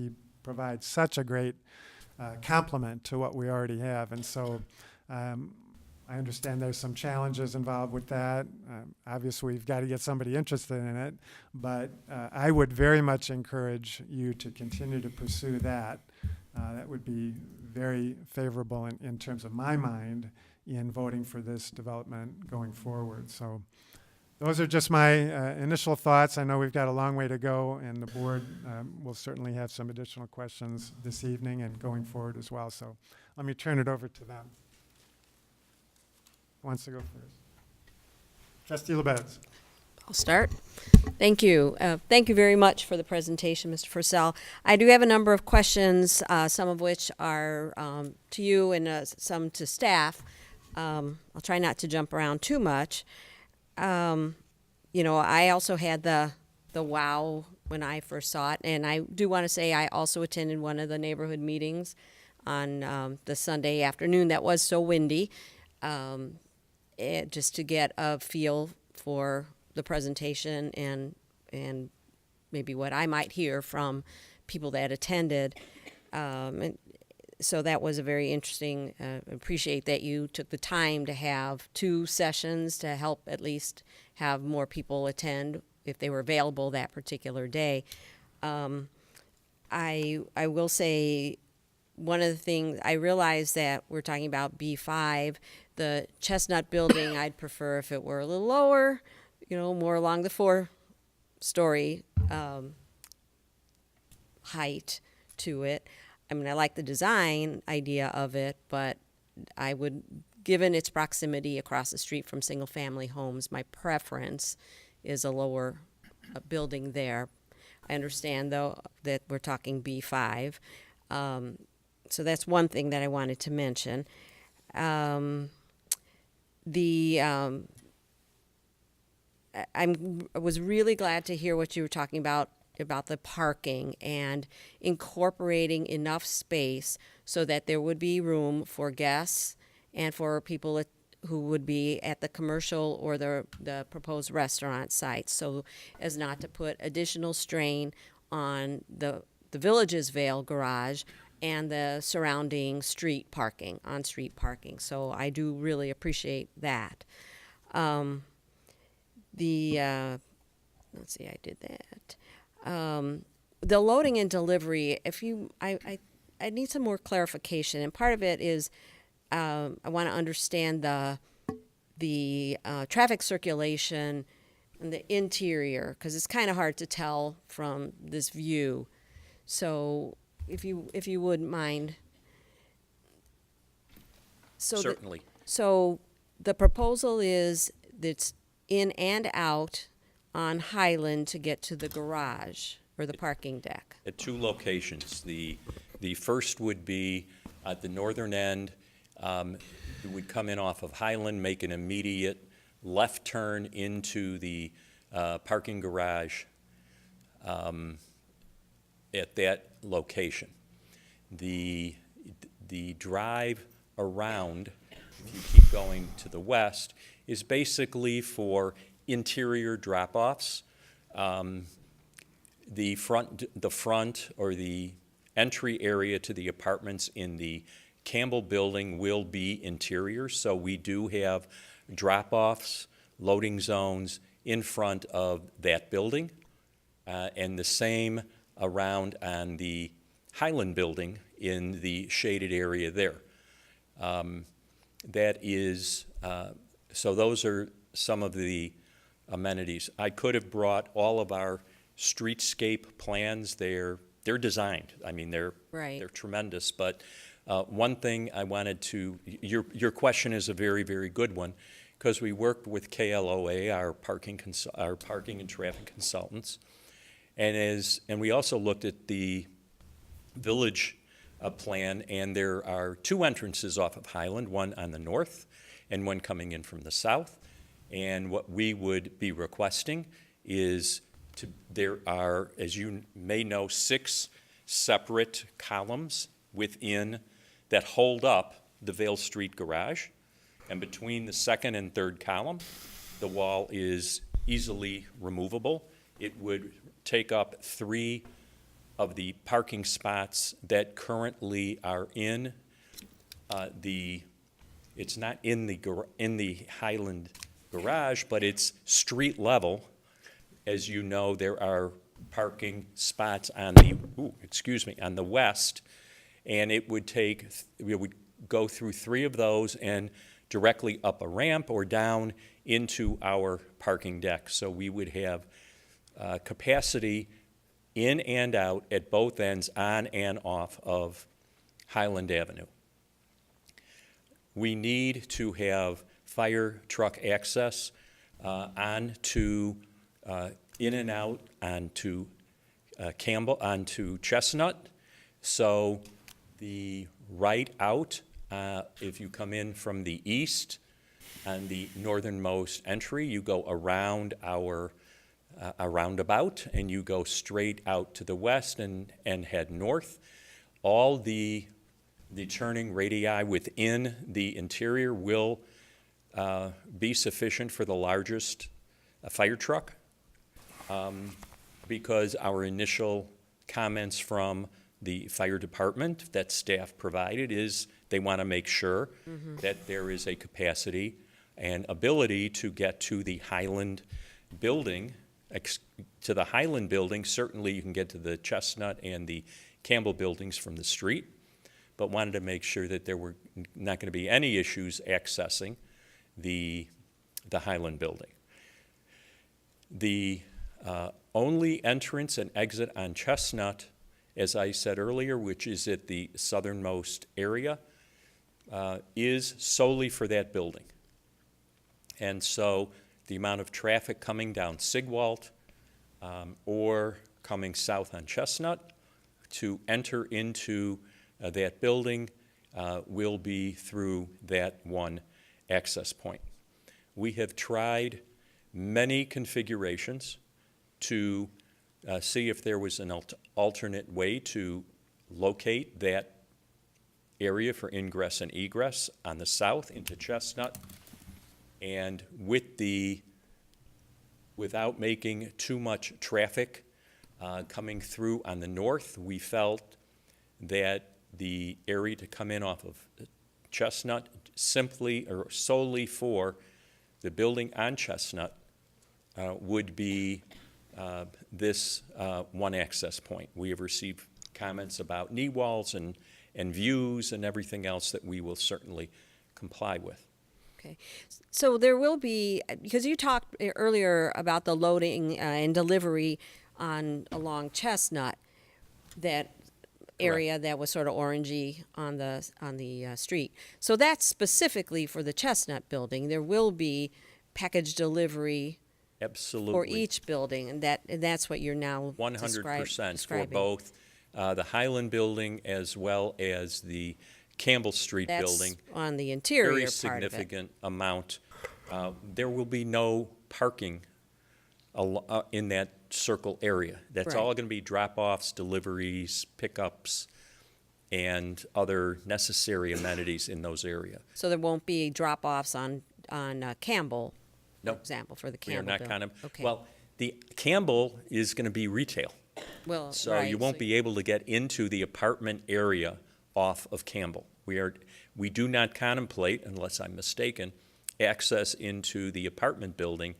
provide such a great complement to what we already have. And so I understand there's some challenges involved with that. Obviously, we've got to get somebody interested in it, but I would very much encourage you to continue to pursue that. That would be very favorable in terms of my mind in voting for this development going forward. So those are just my initial thoughts. I know we've got a long way to go, and the board will certainly have some additional questions this evening and going forward as well. So let me turn it over to them. Who wants to go first? Trustee LaBedz. I'll start. Thank you. Thank you very much for the presentation, Mr. Purcell. I do have a number of questions, some of which are to you and some to staff. I'll try not to jump around too much. You know, I also had the wow when I first saw it, and I do want to say I also attended one of the neighborhood meetings on the Sunday afternoon that was so windy, just to get a feel for the presentation and maybe what I might hear from people that attended. And so that was a very interesting, appreciate that you took the time to have 2 sessions to help at least have more people attend if they were available that particular day. I will say one of the things, I realize that we're talking about B5, the Chestnut building, I'd prefer if it were a little lower, you know, more along the 4-story height to it. I mean, I like the design idea of it, but I would, given its proximity across the street from single-family homes, my preference is a lower building there. I understand, though, that we're talking B5. So that's one thing that I wanted to mention. I was really glad to hear what you were talking about the parking and incorporating enough space so that there would be room for guests and for people who would be at the commercial or the proposed restaurant site, so as not to put additional strain on the Village's Vale garage and the surrounding street parking, on-street parking. So I do really appreciate that. Let's see, I did that. The loading and delivery, I need some more clarification, and part of it is I want to understand the traffic circulation and the interior, because it's kind of hard to tell from this view. So if you wouldn't mind. So Certainly. So the proposal is that's in and out on Highland to get to the garage or the parking deck. At 2 locations. The first would be at the northern end. It would come in off of Highland, make an immediate left turn into the parking garage at that location. The drive around, if you keep going to the west, is basically for interior drop-offs. The front or the entry area to the apartments in the Campbell building will be interior, so we do have drop-offs, loading zones in front of that building, and the same around on the Highland building in the shaded area there. That is, so those are some of the amenities. I could have brought all of our streetscape plans. They're designed. I mean, they're tremendous. But one thing I wanted to, your question is a very, very good one, because we worked with KLOA, our parking and traffic consultants, and we also looked at the village plan, and there are 2 entrances off of Highland, one on the north and one coming in from the south. And what we would be requesting is there are, as you may know, 6 separate columns within that hold up the Vale Street garage. And between the 2nd and 3rd column, the wall is easily removable. It would take up 3 of the parking spots that currently are in it's not in the Highland garage, but it's street level. As you know, there are parking spots on the west, and it would we would go through 3 of those and directly up a ramp or down into our parking deck. So we would have capacity in and out at both ends, on and off of Highland Avenue. We need to have fire truck access onto in and out onto Campbell, onto Chestnut. So the right out, if you come in from the east on the northernmost entry, you go around our a roundabout, and you go straight out to the west and head north. All the turning radii within the interior will be sufficient for the largest fire truck, because our initial comments from the fire department that staff provided is they want to make sure that there is a capacity and ability to get to the Highland building. To the Highland building, certainly you can get to the Chestnut and the Campbell buildings from the street, but wanted to make sure that there were not going to be any issues accessing the Highland building. The only entrance and exit on Chestnut, as I said earlier, which is at the southernmost area, is solely for that building. And so the amount of traffic coming down Sigwalt or coming south on Chestnut to enter into that building will be through that one access point. We have tried many configurations to see if there was an alternate way to locate that area for ingress and egress on the south into Chestnut. And without making too much traffic coming through on the north, we felt that the area to come in off of Chestnut simply or solely for the building on Chestnut would be this one access point. We have received comments about knee walls and views and everything else that we will certainly comply with. Okay, so there will be, because you talked earlier about the loading and delivery along Chestnut, that area Correct. that was sort of orangey on the street. So that's specifically for the Chestnut building. There will be package delivery Absolutely. for each building, and that's what you're now 100% for describing. both the Highland building as well as the Campbell Street That's building. on the interior Very part significant amount. There will be no parking in that circle area. That's Right. all going to be drop-offs, deliveries, pickups, and other necessary amenities in those areas. So there won't be drop-offs on Campbell, No. for example, for the We are Campbell not building. kind of, well, the Campbell is going to be retail. Well, So right, you won't be able to get into the apartment area off of Campbell. We do not contemplate, unless I'm mistaken, access into the apartment building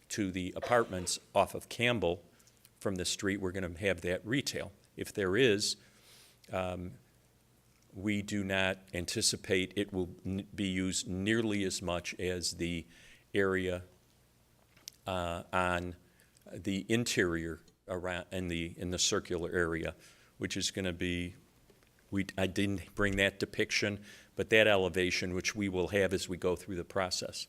to the apartments off of Campbell from the street. We're going to have that retail. If there is, we do not anticipate it will be used nearly as much as the area on the interior around in the circular area, which is going to be. I didn't bring that depiction, but that elevation, which we will have as we go through the process,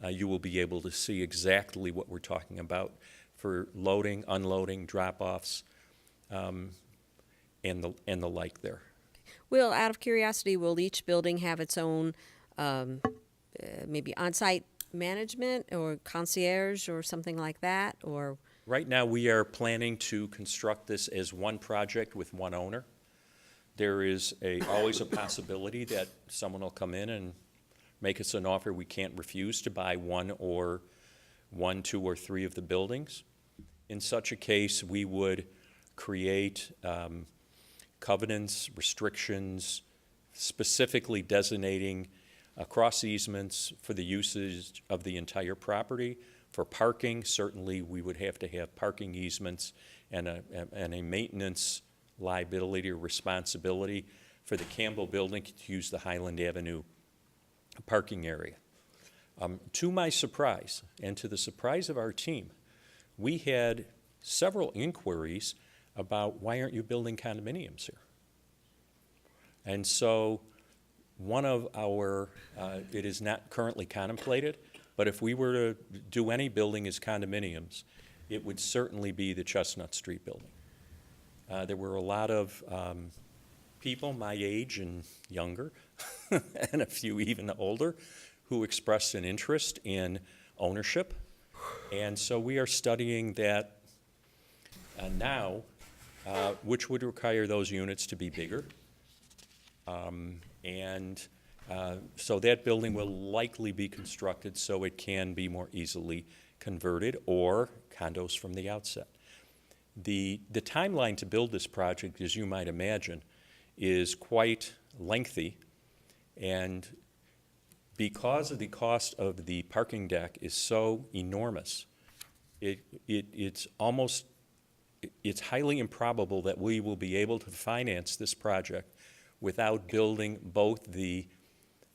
you will be able to see exactly what we're talking about for loading, unloading, drop-offs, and the like there. Will, out of curiosity, will each building have its own maybe on-site management or concierge or something like that? Or Right now, we are planning to construct this as one project with one owner. There is always a possibility that someone will come in and make us an offer we can't refuse to buy one, two, or three of the buildings. In such a case, we would create covenants, restrictions, specifically designating cross easements for the usage of the entire property. For parking, certainly we would have to have parking easements and a maintenance liability or responsibility for the Campbell building to use the Highland Avenue parking area. To my surprise, and to the surprise of our team, we had several inquiries about why aren't you building condominiums here? And so one of our, it is not currently contemplated, but if we were to do any building as condominiums, it would certainly be the Chestnut Street building. There were a lot of people my age and younger, and a few even older, who expressed an interest in ownership. And so we are studying that now, which would require those units to be bigger. So that building will likely be constructed so it can be more easily converted, or condos from the outset. The timeline to build this project, as you might imagine, is quite lengthy, and because of the cost of the parking deck is so enormous, it's highly improbable that we will be able to finance this project without building both the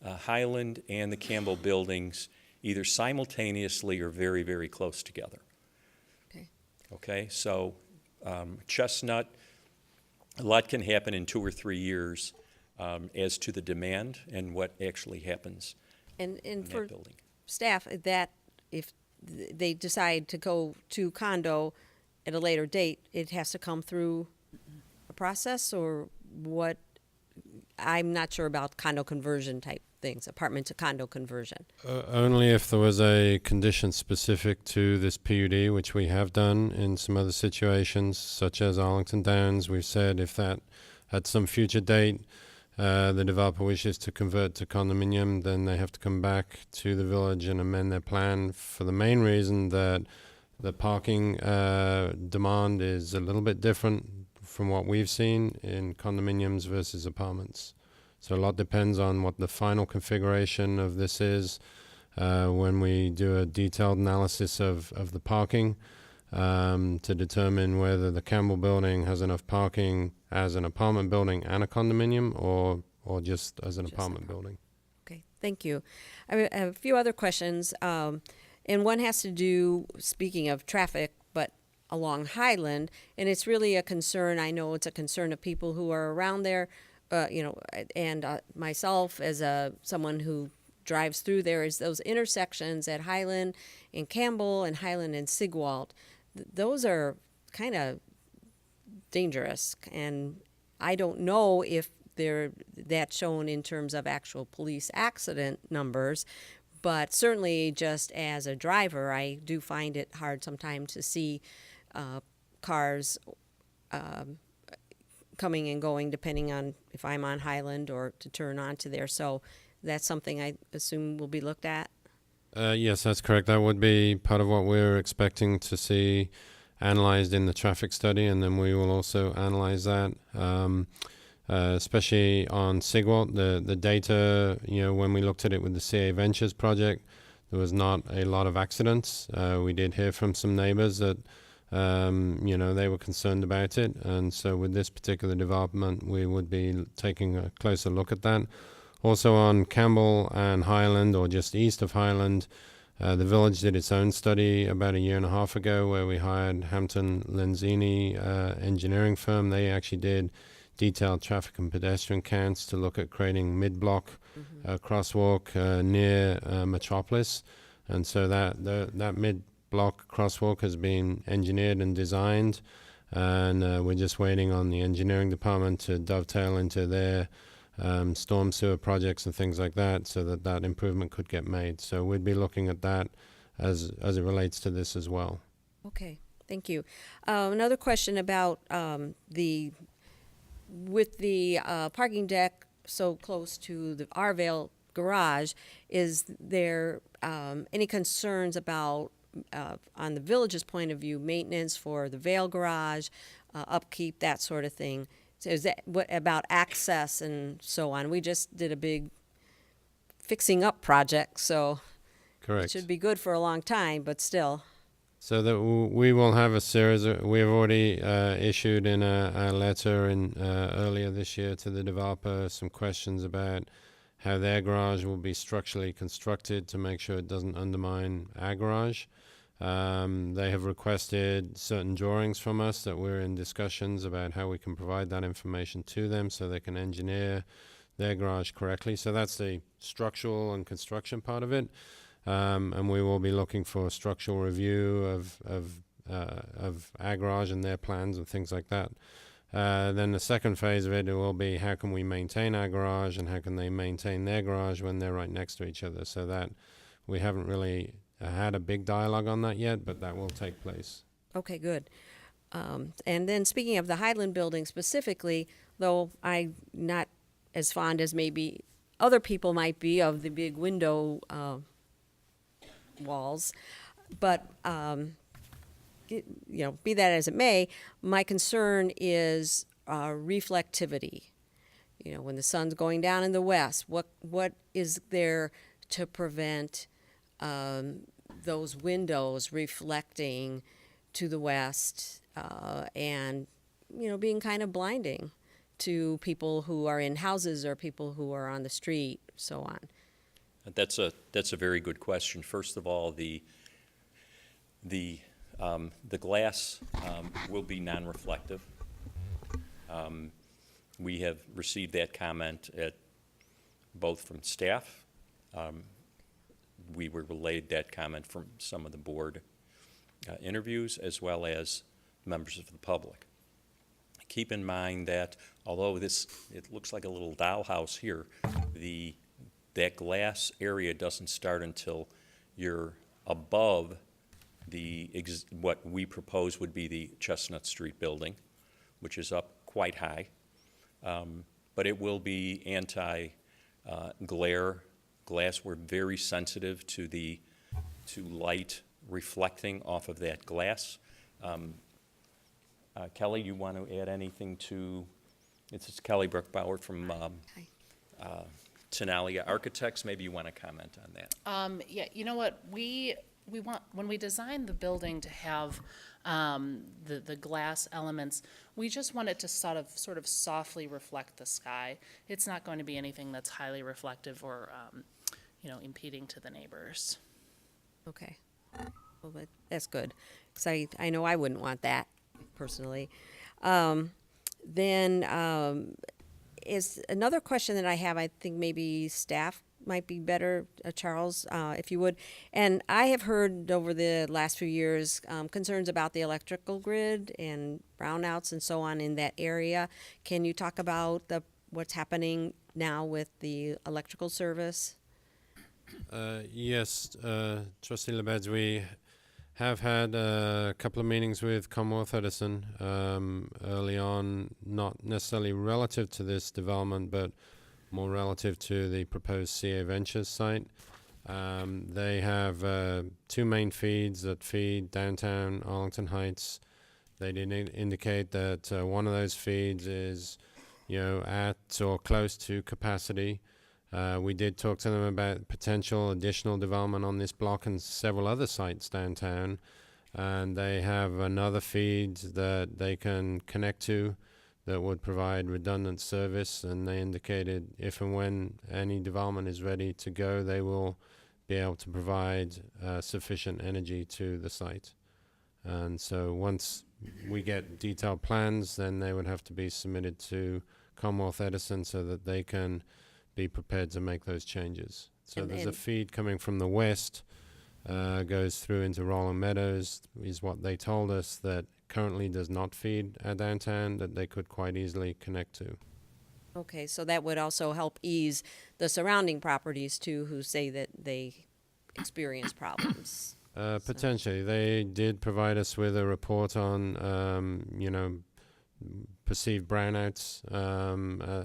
Highland and the Campbell buildings either simultaneously or very, very close together. Okay, so Chestnut, a lot can happen in 2 or 3 years as to the demand and what actually happens And in for that building. staff, that if they decide to go to condo at a later date, it has to come through a process, or what? I'm not sure about condo conversion type things, apartment to condo conversion. Only if there was a condition specific to this PUD, which we have done in some other situations, such as Arlington Downs. We've said if that at some future date the developer wishes to convert to condominium, then they have to come back to the village and amend their plan, for the main reason that the parking demand is a little bit different from what we've seen in condominiums versus apartments. So a lot depends on what the final configuration of this is when we do a detailed analysis of the parking to determine whether the Campbell building has enough parking as an apartment building and a condominium, or just as an apartment building. Okay, thank you. I have a few other questions, and one has to do, speaking of traffic, but along Highland, and it's really a concern. I know it's a concern of people who are around there, and myself as someone who drives through there, is those intersections at Highland and Campbell and Highland and Sigwald. Those are kind of dangerous, and I don't know if that's shown in terms of actual police accident numbers, but certainly just as a driver, I do find it hard sometimes to see cars coming and going depending on if I'm on Highland or to turn onto there. So that's something I assume will be looked at. Yes, that's correct. That would be part of what we're expecting to see analyzed in the traffic study, and then we will also analyze that, especially on Sigwald. The data, when we looked at it with the CA Ventures project, there was not a lot of accidents. We did hear from some neighbors that, they were concerned about it, and so with this particular development, we would be taking a closer look at that. Also on Campbell and Highland, or just east of Highland, the village did its own study about 1.5 years ago, where we hired Hampton Lenzini engineering firm. They actually did detailed traffic and pedestrian counts to look at creating mid-block crosswalk near Metropolis, and so that mid-block crosswalk has been engineered and designed, and we're just waiting on the engineering department to dovetail into their storm sewer projects and things like that, so that improvement could get made. So we'd be looking at that as it relates to this as well. Okay, thank you. Another question about with the parking deck so close to the Arvale garage, is there any concerns about, on the village's point of view, maintenance for the Vale garage, upkeep, that sort of thing? So is that what about access and so on? We just did a big fixing up project, so Correct. it should be good for a long time, but still. So that we will have a series. We have already issued in a letter earlier this year to the developer some questions about how their garage will be structurally constructed to make sure it doesn't undermine our garage. They have requested certain drawings from us that we're in discussions about how we can provide that information to them so they can engineer their garage correctly. So that's the structural and construction part of it. And we will be looking for a structural review of of our garage and their plans and things like that. Then the second phase of it will be how can we maintain our garage and how can they maintain their garage when they're right next to each other. So that we haven't really had a big dialogue on that yet, but that will take place. Okay, good. And then speaking of the Highland building specifically, though I'm not as fond as maybe other people might be of the big window walls, but be that as it may, my concern is reflectivity. When the sun's going down in the west, what is there to prevent those windows reflecting to the west and being kind of blinding to people who are in houses or people who are on the street, so on? That's a very good question. First of all, the glass will be non-reflective. We have received that comment both from staff. We were relayed that comment from some of the board interviews as well as members of the public. Keep in mind that although it looks like a little dollhouse here, that glass area doesn't start until you're above what we propose would be the Chestnut Street building, which is up quite high. But it will be anti-glare glass. We're very sensitive to light reflecting off of that glass. Kelly, you want to add anything to? It's Kelly Brookbauer from Tinaglia Architects. Maybe you want to comment on that. Yeah, you know what, we want, when we designed the building to have the glass elements, we just want it to sort of softly reflect the sky. It's not going to be anything that's highly reflective or impeding to the neighbors. Okay, well, that's good, because I know I wouldn't want that personally. Then is another question that I have. I think maybe staff might be better, Charles, if you would. And I have heard over the last few years concerns about the electrical grid and brownouts and so on in that area. Can you talk about what's happening now with the electrical service? Yes, Trustee LaBedz, we have had a couple of meetings with Commonwealth Edison early on, not necessarily relative to this development, but more relative to the proposed CA Ventures site. They have two main feeds that feed downtown Arlington Heights. They did indicate that one of those feeds is, at or close to capacity. We did talk to them about potential additional development on this block and several other sites downtown, and they have another feed that they can connect to that would provide redundant service, and they indicated if and when any development is ready to go, they will be able to provide sufficient energy to the site. And so once we get detailed plans, then they would have to be submitted to Commonwealth Edison so that they can be prepared to make those changes. So there's a feed coming from the west, goes through into Rolling Meadows, is what they told us, that currently does not feed our downtown, that they could quite easily connect to. Okay, so that would also help ease the surrounding properties too, who say that they experience problems. Potentially. They did provide us with a report on, perceived brownouts,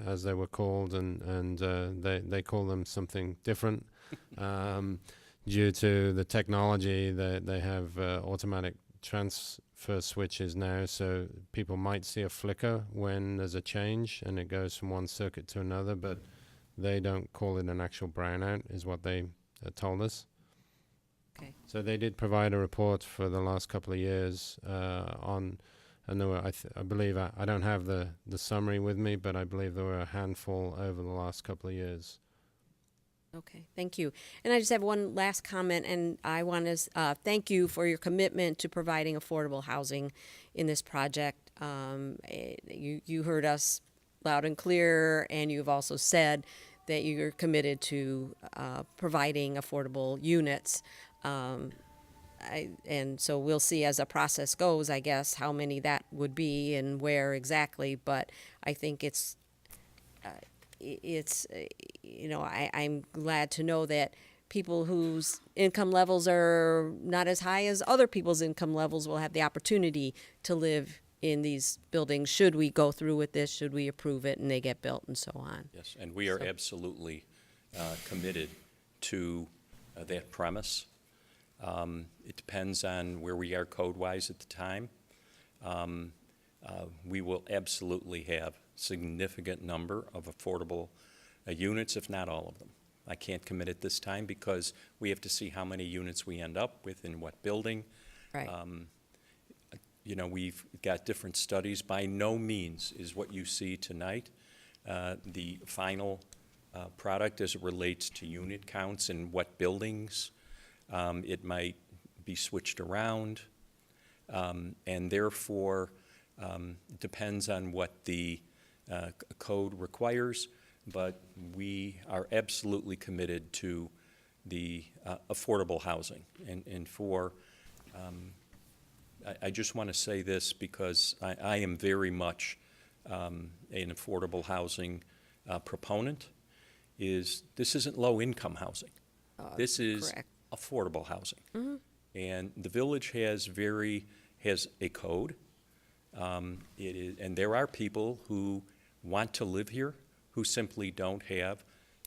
as they were called, and they call them something different due to the technology that they have automatic transfer switches now, so people might see a flicker when there's a change and it goes from one circuit to another, but they don't call it an actual brownout, is what they told us. Okay. So they did provide a report for the last couple of years on. And there were, I believe, I don't have the summary with me, but I believe there were a handful over the last couple of years. Okay, thank you. And I just have one last comment, and I want to thank you for your commitment to providing affordable housing in this project. You heard us loud and clear, and you've also said that you're committed to providing affordable units. and so we'll see as the process goes, I guess, how many that would be and where exactly. But I think it's I'm glad to know that people whose income levels are not as high as other people's income levels will have the opportunity to live in these buildings, should we go through with this, should we approve it, and they get built and so on. Yes, and we are absolutely committed to that premise. It depends on where we are code-wise at the time. We will absolutely have significant number of affordable units, if not all of them. I can't commit at this time because we have to see how many units we end up with in what building. Right. You know, we've got different studies. By no means is what you see tonight the final product as it relates to unit counts and what buildings. It might be switched around, and therefore depends on what the code requires, but we are absolutely committed to the affordable housing. And for, I just want to say this because I am very much an affordable housing proponent, is this isn't low-income housing. This is correct. Affordable housing. Mm-hmm. And the village has a code. And there are people who want to live here who simply don't have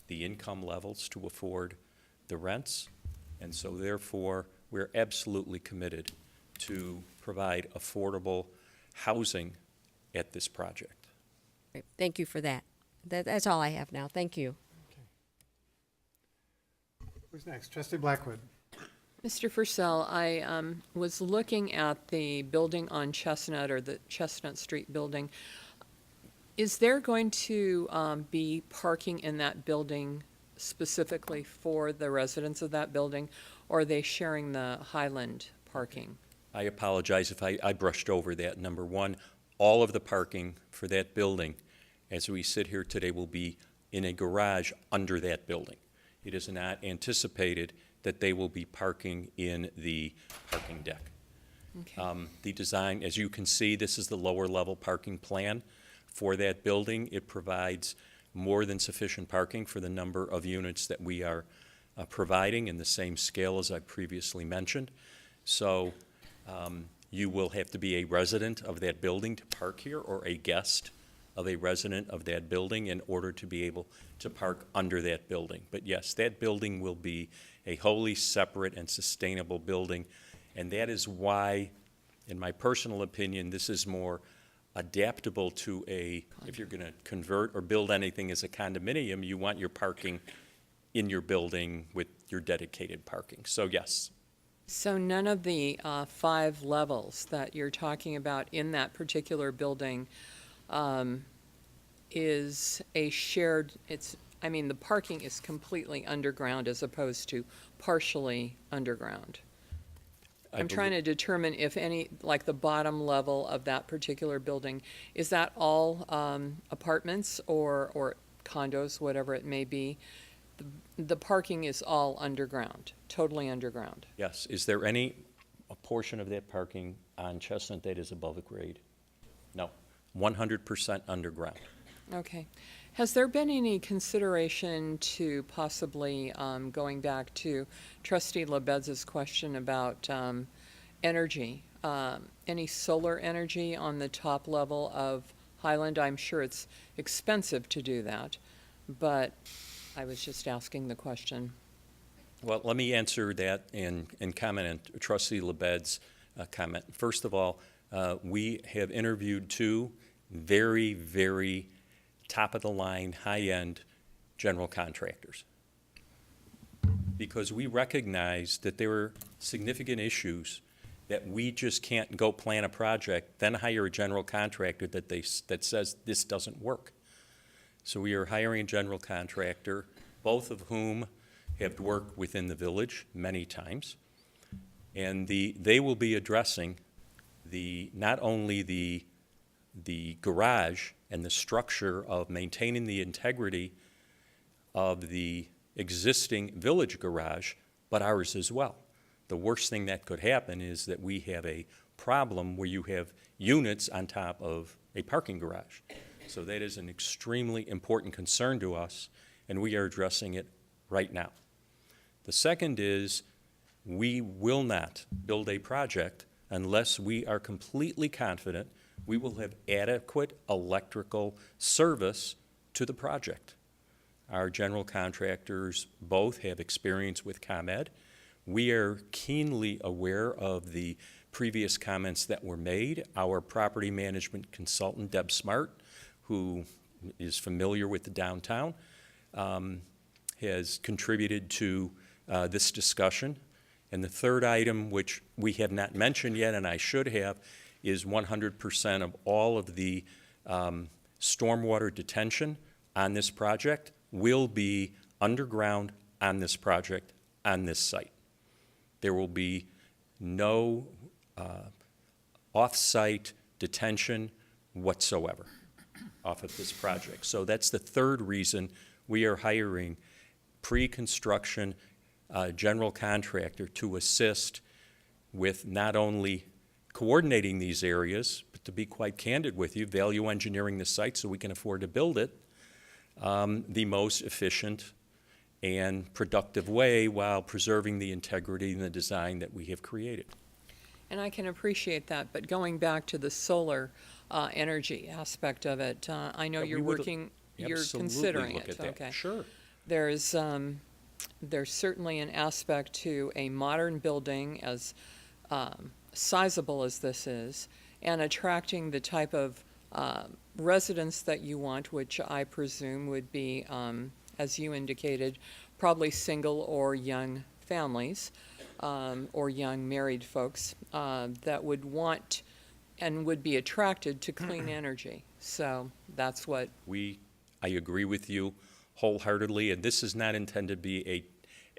the income levels to afford the rents. And so therefore, we're absolutely committed to provide affordable housing at this project. Great. Thank you for that. That's all I have now. Thank you. Who's next? Trustee Blackwood. Mr. Purcell, I was looking at the building on Chestnut, or the Chestnut Street building. Is there going to be parking in that building specifically for the residents of that building, or are they sharing the Highland parking? I apologize if I brushed over that. Number one, all of the parking for that building, as we sit here today, will be in a garage under that building. It is not anticipated that they will be parking in the parking deck. Okay. The design, as you can see, this is the lower level parking plan for that building. It provides more than sufficient parking for the number of units that we are providing in the same scale as I previously mentioned. So you will have to be a resident of that building to park here, or a guest of a resident of that building in order to be able to park under that building. But yes, that building will be a wholly separate and sustainable building, and that is why, in my personal opinion, this is more adaptable to if you're going to convert or build anything as a condominium, you want your parking in your building with your dedicated parking. So yes. So none of the 5 levels that you're talking about in that particular building is a shared, the parking is completely underground as opposed to partially underground. I'm trying to determine if any, like the bottom level of that particular building, is that all apartments or condos, whatever it may be? The parking is all underground, totally underground. Yes. Is there a portion of that parking on Chestnut that is above grade? No. 100% underground. Okay. Has there been any consideration to possibly, going back to Trustee LaBedz's question about energy, any solar energy on the top level of Highland? I'm sure it's expensive to do that, but I was just asking the question. Well, let me answer that and comment on Trustee LaBed's comment. First of all, we have interviewed 2 very, very top-of-the-line, high-end general contractors, because we recognize that there are significant issues that we just can't go plan a project, then hire a general contractor that says this doesn't work. So we are hiring a general contractor, both of whom have worked within the village many times, and they will be addressing not only the garage and the structure of maintaining the integrity of the existing village garage, but ours as well. The worst thing that could happen is that we have a problem where you have units on top of a parking garage. So that is an extremely important concern to us, and we are addressing it right now. The second is we will not build a project unless we are completely confident we will have adequate electrical service to the project. Our general contractors both have experience with ComEd. We are keenly aware of the previous comments that were made. Our property management consultant, Deb Smart, who is familiar with the downtown, has contributed to this discussion. And the third item, which we have not mentioned yet, and I should have, is 100% of all of the stormwater detention on this project will be underground on this project, on this site. There will be no off-site detention whatsoever off of this project. So that's the third reason we are hiring pre-construction general contractor to assist with not only coordinating these areas, but to be quite candid with you, value engineering the site so we can afford to build it the most efficient and productive way while preserving the integrity and the design that we have created. And I can appreciate that, but going back to the solar energy aspect of it, I know you're working, you're considering look it. at that. Okay. Sure. There's certainly an aspect to a modern building as sizable as this is, and attracting the type of residents that you want, which I presume would be, as you indicated, probably single or young families, or young married folks that would want and would be attracted to clean energy. So that's what I agree with you wholeheartedly, and this is not intended to be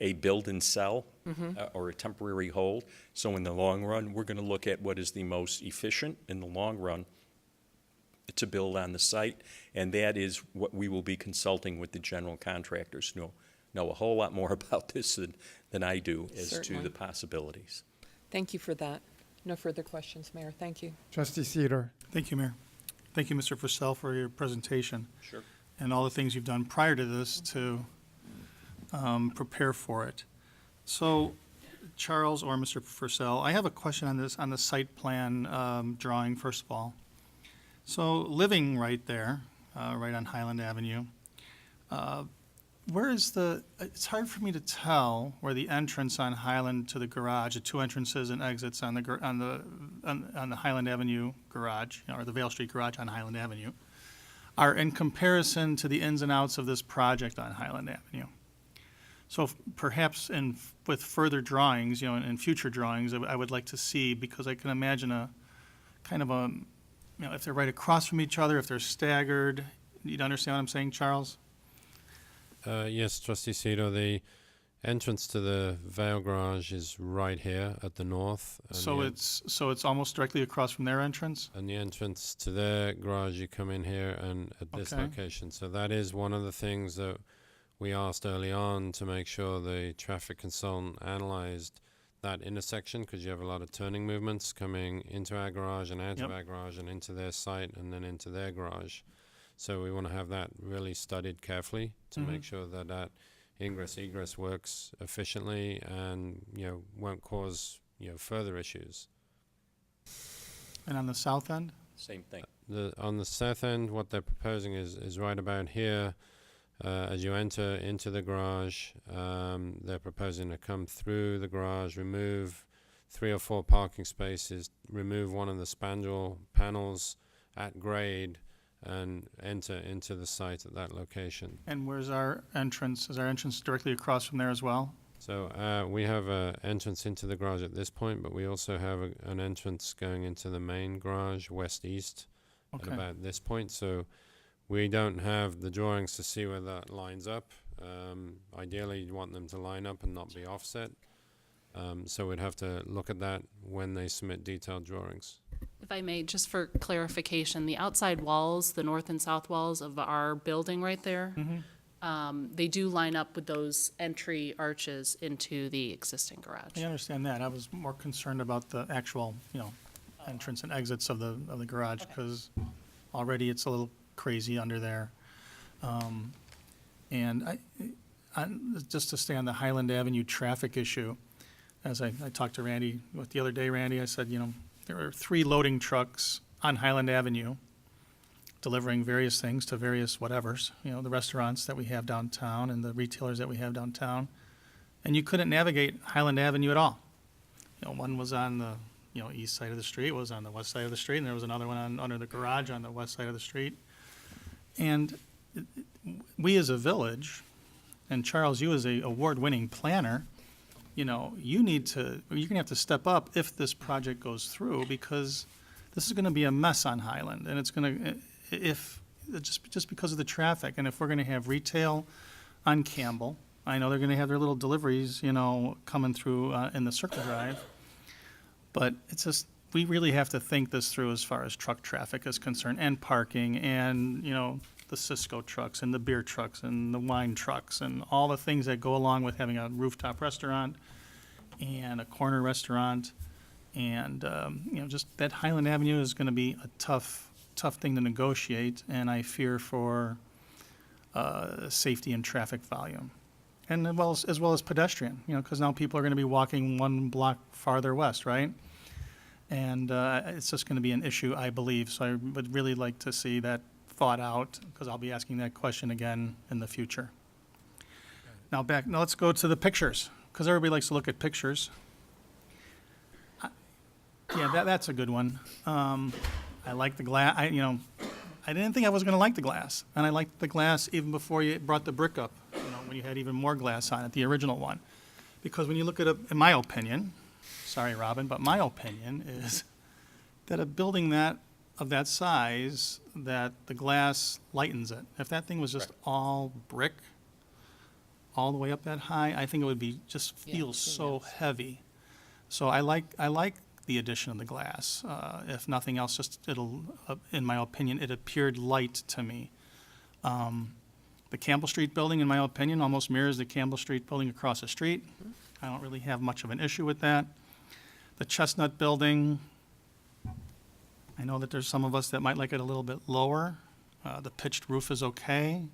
a build and sell or a temporary hold. So in the long run, we're going to look at what is the most efficient in the long run to build on the site, and that is what we will be consulting with the general contractors who know a whole lot more about this than I do as Certainly. to the possibilities. Thank you for that. No further questions, Mayor. Thank you. Trustee Sidor. Thank you, Mayor. Thank you, Mr. Purcell, for your presentation. Sure. And all the things you've done prior to this to prepare for it. So, Charles or Mr. Purcell, I have a question on this, on the site plan drawing, first of all. So, living right there, right on Highland Avenue, where is it's hard for me to tell where the entrance on Highland to the garage, the two entrances and exits on the Highland Avenue garage, or the Vale Street garage on Highland Avenue, are in comparison to the ins and outs of this project on Highland Avenue. So perhaps with further drawings, in future drawings, I would like to see, because I can imagine a kind of a, if they're right across from each other, if they're staggered. You understand what I'm saying, Charles? Yes, Trustee Sidor, the entrance to the Vale garage is right here at the north. And So it's almost directly across from their entrance? And the entrance to their garage, you come in here and at this Okay. location. So that is one of the things that we asked early on to make sure the traffic consultant analyzed that intersection, because you have a lot of turning movements coming into our garage and out Yep. of our garage and into their site and then into their garage. So we want to have that really studied carefully to make sure that that ingress egress works efficiently and won't cause further issues. And on the south end? Same thing. On the south end, what they're proposing is right about here. As you enter into the garage, they're proposing to come through the garage, remove 3 or 4 parking spaces, remove one of the spandrel panels at grade, and enter into the site at that location. And where's our entrance? Is our entrance directly across from there as well? So we have an entrance into the garage at this point, but we also have an entrance going into the main garage west-east at Okay. about this point. So we don't have the drawings to see where that lines up. Ideally, you want them to line up and not be offset. So we'd have to look at that when they submit detailed drawings. If I may, just for clarification, the outside walls, the north and south walls of our building right there, they do line up with those entry arches into the existing garage. I understand that. I was more concerned about the actual, entrance and exits of the garage, because already it's a little crazy under there. And just to stay on the Highland Avenue traffic issue, as I talked to Randy the other day, Randy, I said, there are 3 loading trucks on Highland Avenue delivering various things to various whatevers, the restaurants that we have downtown and the retailers that we have downtown. And you couldn't navigate Highland Avenue at all. One was on the, east side of the street, was on the west side of the street, and there was another one under the garage on the west side of the street. And we as a village, and Charles, you as a award-winning planner, you're gonna have to step up if this project goes through, because this is gonna be a mess on Highland, and it's gonna, just because of the traffic, and if we're gonna have retail on Campbell, I know they're gonna have their little deliveries, coming through in the Circle Drive, but it's just, we really have to think this through as far as truck traffic is concerned, and parking, and, the Cisco trucks, and the beer trucks, and the wine trucks, and all the things that go along with having a rooftop restaurant and a corner restaurant, and, just that Highland Avenue is gonna be a tough thing to negotiate, and I fear for safety and traffic volume. And as well as pedestrian, because now people are gonna be walking 1 block farther west, right? And it's just gonna be an issue, I believe, so I would really like to see that thought out, because I'll be asking that question again in the future. Now let's go to the pictures, because everybody likes to look at pictures. Yeah, that's a good one. I like the glass. I didn't think I was going to like the glass, and I liked the glass even before you brought the brick up. When you had even more glass on it, the original one, because when you look at it, in my opinion, sorry, Robin, but my opinion is that a building of that size, that the glass lightens it. If that thing was just all brick, all the way up that high, I think it would be feel so heavy. So I like the addition of the glass. If nothing else, it'll, in my opinion, it appeared light to me. The Campbell Street building, in my opinion, almost mirrors the Campbell Street building across the street. I don't really have much of an issue with that. The Chestnut building, I know that there's some of us that might like it a little bit lower. The pitched roof is okay.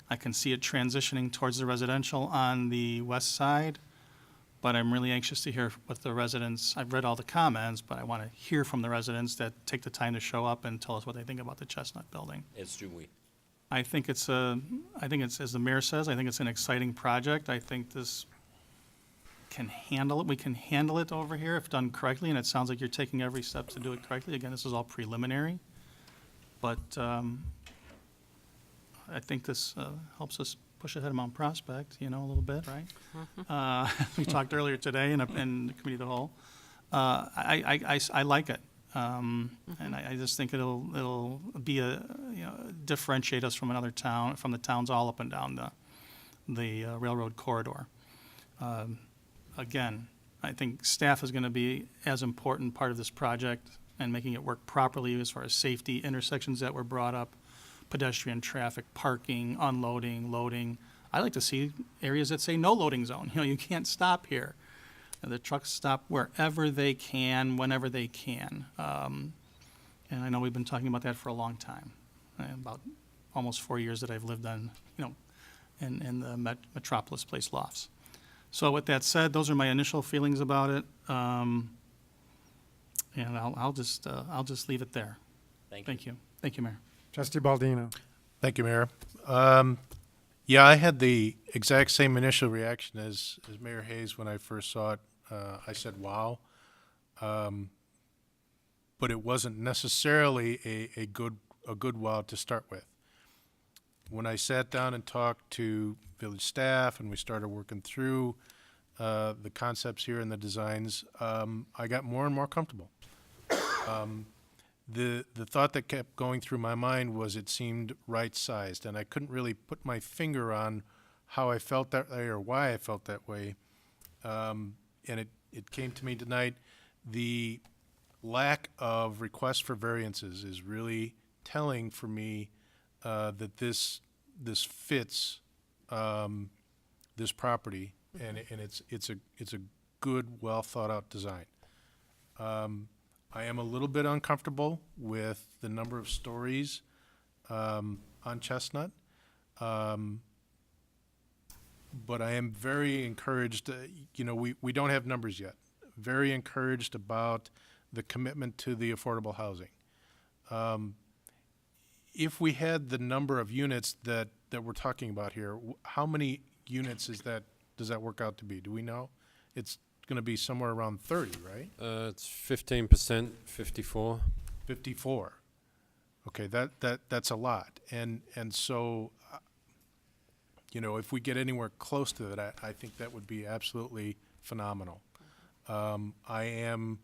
I can see it transitioning towards the residential on the west side, but I'm really anxious to hear what the residents, I've read all the comments, but I want to hear from the residents that take the time to show up and tell us what they think about the Chestnut building. As do we. I think it's, as the mayor says, I think it's an exciting project. I think this can handle it. We can handle it over here if done correctly, and it sounds like you're taking every step to do it correctly. Again, this is all preliminary, but I think this helps us push ahead of Mount Prospect, a little bit, right? We talked earlier today in the committee of the whole. I like it, and I just think it'll be differentiate us from another town, from the towns all up and down the railroad corridor. Again, I think staff is going to be as important part of this project and making it work properly as far as safety, intersections that were brought up, pedestrian traffic, parking, unloading, loading. I like to see areas that say no loading zone. You can't stop here. The trucks stop wherever they can, whenever they can. And I know we've been talking about that for a long time, about almost 4 years that I've lived on, in the Metropolis Place lofts. So with that said, those are my initial feelings about it. And I'll just leave it there. Thank you. Thank you, Mayor. Trustee Baldino. Thank you, Mayor. Yeah, I had the exact same initial reaction as Mayor Hayes when I first saw it. I said, wow. But it wasn't necessarily a good wow to start with. When I sat down and talked to village staff and we started working through the concepts here and the designs, I got more and more comfortable. The thought that kept going through my mind was it seemed right-sized, and I couldn't really put my finger on how I felt that way or why I felt that way. And it came to me tonight, the lack of requests for variances is really telling for me that this fits this property, and it's a good, well thought out design. I am a little bit uncomfortable with the number of stories on Chestnut, but I am very encouraged. We don't have numbers yet. Very encouraged about the commitment to the affordable housing. If we had the number of units that we're talking about here, how many units does that work out to be? Do we know? It's going to be somewhere around 30, right? It's 15%, 54. 54. Okay, that's a lot. And so, if we get anywhere close to that, I think that would be absolutely phenomenal. I am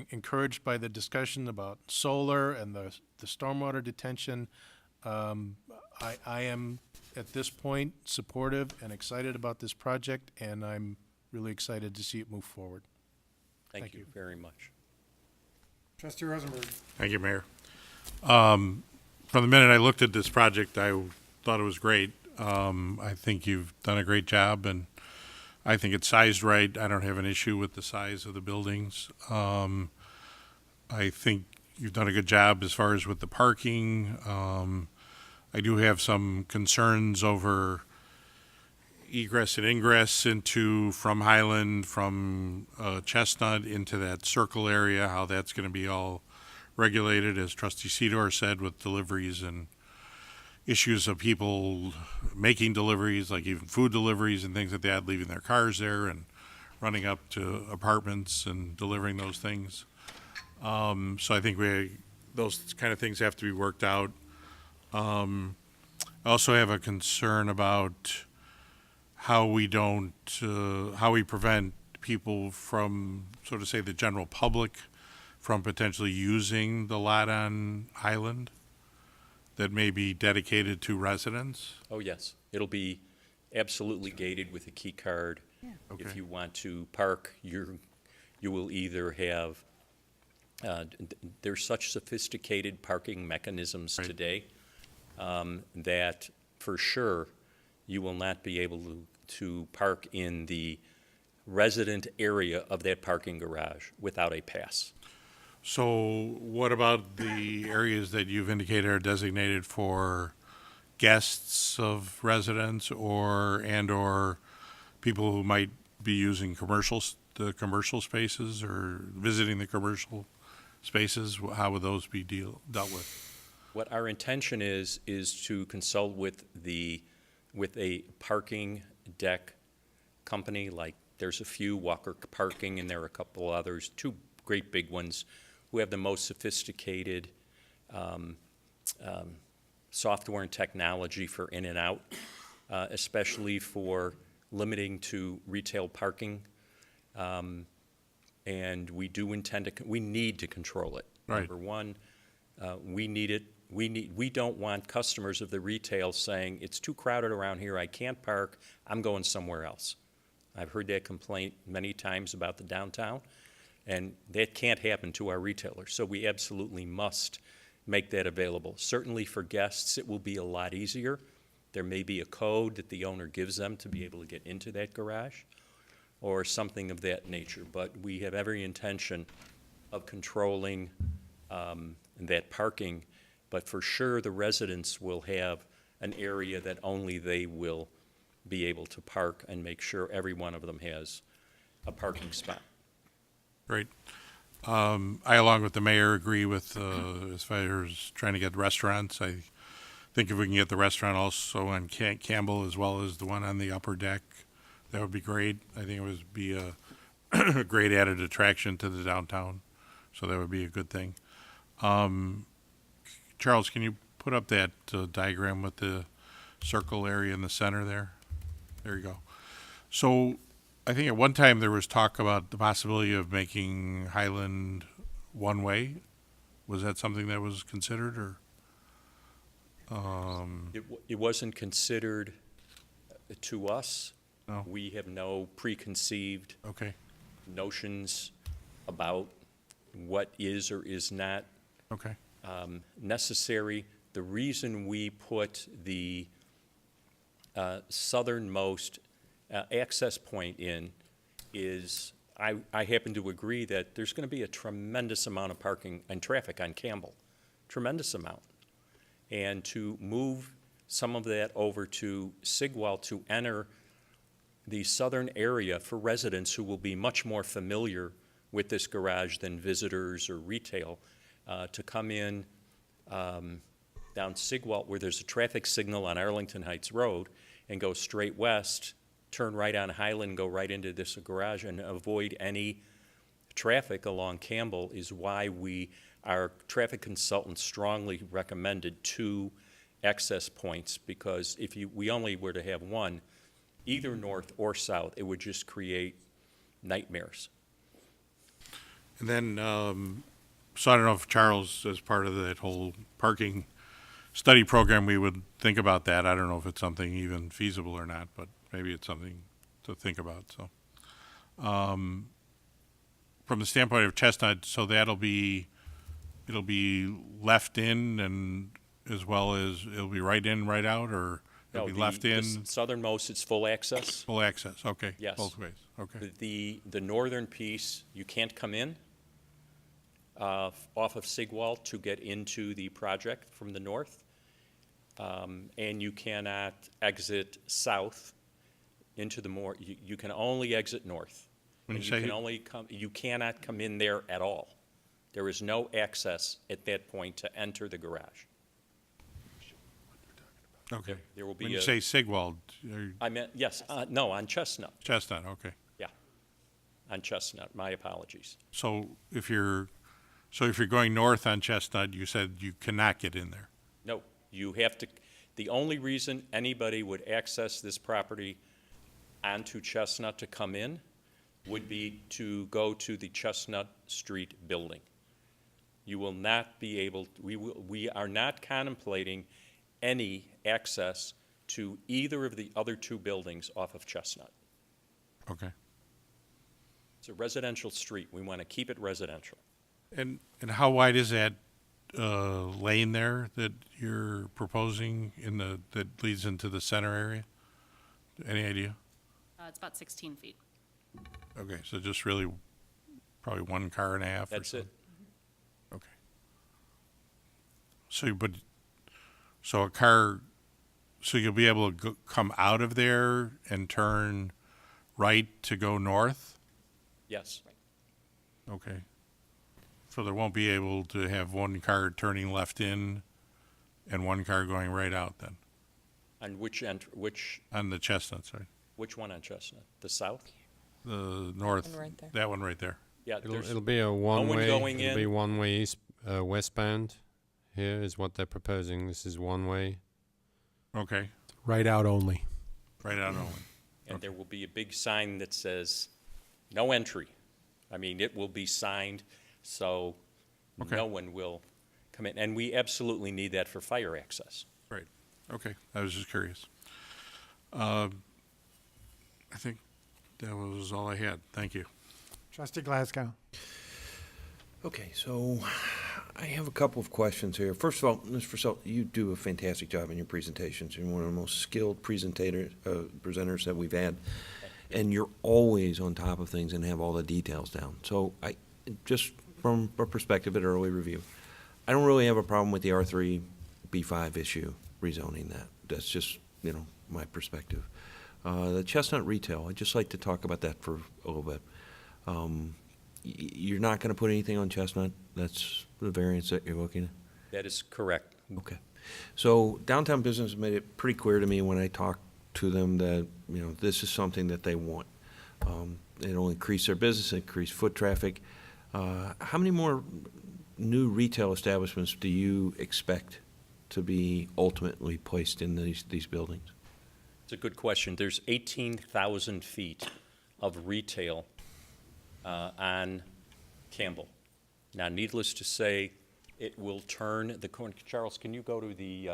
encouraged by the discussion about solar and the stormwater detention. I am, at this point, supportive and excited about this project, and I'm really excited to see it move forward. Thank you very much. Trustee Rosenberg. Thank you, Mayor. From the minute I looked at this project, I thought it was great. I think you've done a great job, and I think it's sized right. I don't have an issue with the size of the buildings. I think you've done a good job as far as with the parking. I do have some concerns over egress and ingress from Highland, from Chestnut into that circle area, how that's going to be all regulated, as Trustee Sidor said, with deliveries and issues of people making deliveries, like even food deliveries and things like that, leaving their cars there and running up to apartments and delivering those things. So I think those kind of things have to be worked out. I also have a concern about how we prevent people from, so to say, the general public from potentially using the lot on Highland that may be dedicated to residents. Oh, yes. It'll be absolutely gated with a key card. Yeah. Okay. If you want to park, you will either have, there's such sophisticated parking mechanisms today that for sure you will not be able to park in the resident area of that parking garage without a pass. So what about the areas that you've indicated are designated for guests of residents or people who might be using the commercial spaces or visiting the commercial spaces? How would those be dealt with? What our intention is to consult with a parking deck company, like there's a few, Walker Parking, and there are a couple others, two great big ones, who have the most sophisticated software and technology for in and out, especially for limiting to retail parking. And we do intend to, we need to control it. Right. Number one, we need it. We don't want customers of the retail saying, it's too crowded around here, I can't park, I'm going somewhere else. I've heard that complaint many times about the downtown, and that can't happen to our retailers. So we absolutely must make that available. Certainly for guests, it will be a lot easier. There may be a code that the owner gives them to be able to get into that garage or something of that nature. But we have every intention of controlling that parking. But for sure, the residents will have an area that only they will be able to park and make sure every one of them has a parking spot. Great. I, along with the mayor, agree with as far as trying to get restaurants. I think if we can get the restaurant also on Campbell as well as the one on the upper deck, that would be great. I think it would be a great added attraction to the downtown, so that would be a good thing. Charles, can you put up that diagram with the circle area in the center there? There you go. So I think at one time there was talk about the possibility of making Highland one-way. Was that something that was considered, or? It wasn't considered to us. No. We have no preconceived notions about what is or is not necessary. The reason we put the southernmost access point in is, I happen to agree that there's going to be a tremendous amount of parking and traffic on Campbell, tremendous amount. And to move some of that over to Sigwell to enter the southern area for residents who will be much more familiar with this garage than visitors or retail, to come in down Sigwell where there's a traffic signal on Arlington Heights Road and go straight west, turn right on Highland, go right into this garage and avoid any traffic along Campbell is why our traffic consultant strongly recommended 2 access points, because if we only were to have one, either north or south, it would just create nightmares. And then, so I don't know if Charles, as part of that whole parking study program, we would think about that. I don't know if it's something even feasible or not, but maybe it's something to think about. So, from the standpoint of Chestnut, so it'll be left in, and as well as it'll be right in, right out, or it'll be left in. The southernmost, it's full access. Full access. Okay. Yes. Both ways. Okay. The northern piece, you can't come in off of Sigwall to get into the project from the north. And you cannot exit south into the more, you can only exit north. When And you say you cannot come in there at all. There is no access at that point to enter the garage. Okay. There will be When you say Sigwald, I meant, yes, no, on Chestnut. Chestnut, okay. Yeah, on Chestnut, my apologies. So if you're going north on Chestnut, you said you cannot get in there. No, you have to, the only reason anybody would access this property onto Chestnut to come in would be to go to the Chestnut Street building. You will not be able, we are not contemplating any access to either of the other 2 buildings off of Chestnut. Okay. It's a residential street. We want to keep it residential. And how wide is that lane there that you're proposing that leads into the center area? Any idea? It's about 16 feet. Okay, so just really probably 1 car and a half. That's it. Okay. So a car, so you'll be able to come out of there and turn right to go north? Yes. Okay. So there won't be able to have 1 car turning left in and 1 car going right out then? On which On the Chestnut side. Which one on Chestnut? The south? The north. One right there. That one right there. Yeah, It'll be a one-way. going It'll in. be one-way east, westbound. Here is what they're proposing. This is one-way. Okay. Right out only. Right out only. And there will be a big sign that says, no entry. I mean, it will be signed, so no one will come in. And we absolutely need that for fire access. Right. Okay. I was just curious. I think that was all I had. Thank you. Trustee Glasgow. Okay, so I have a couple of questions here. First of all, Mr. Purcell, you do a fantastic job in your presentations. You're one of the most skilled presenters that we've had, and you're always on top of things and have all the details down. So I, just from a perspective at early review, I don't really have a problem with the R3 B5 issue, rezoning that. That's just, my perspective. The Chestnut retail, I'd just like to talk about that for a little bit. You're not going to put anything on Chestnut? That's the variance that you're looking at? That is correct. Okay. So downtown business made it pretty clear to me when I talked to them that, this is something that they want. It'll increase their business, increase foot traffic. How many more new retail establishments do you expect to be ultimately placed in these buildings? It's a good question. There's 18,000 feet of retail on Campbell. Now, needless to say, it will turn the corner. Charles, can you go to the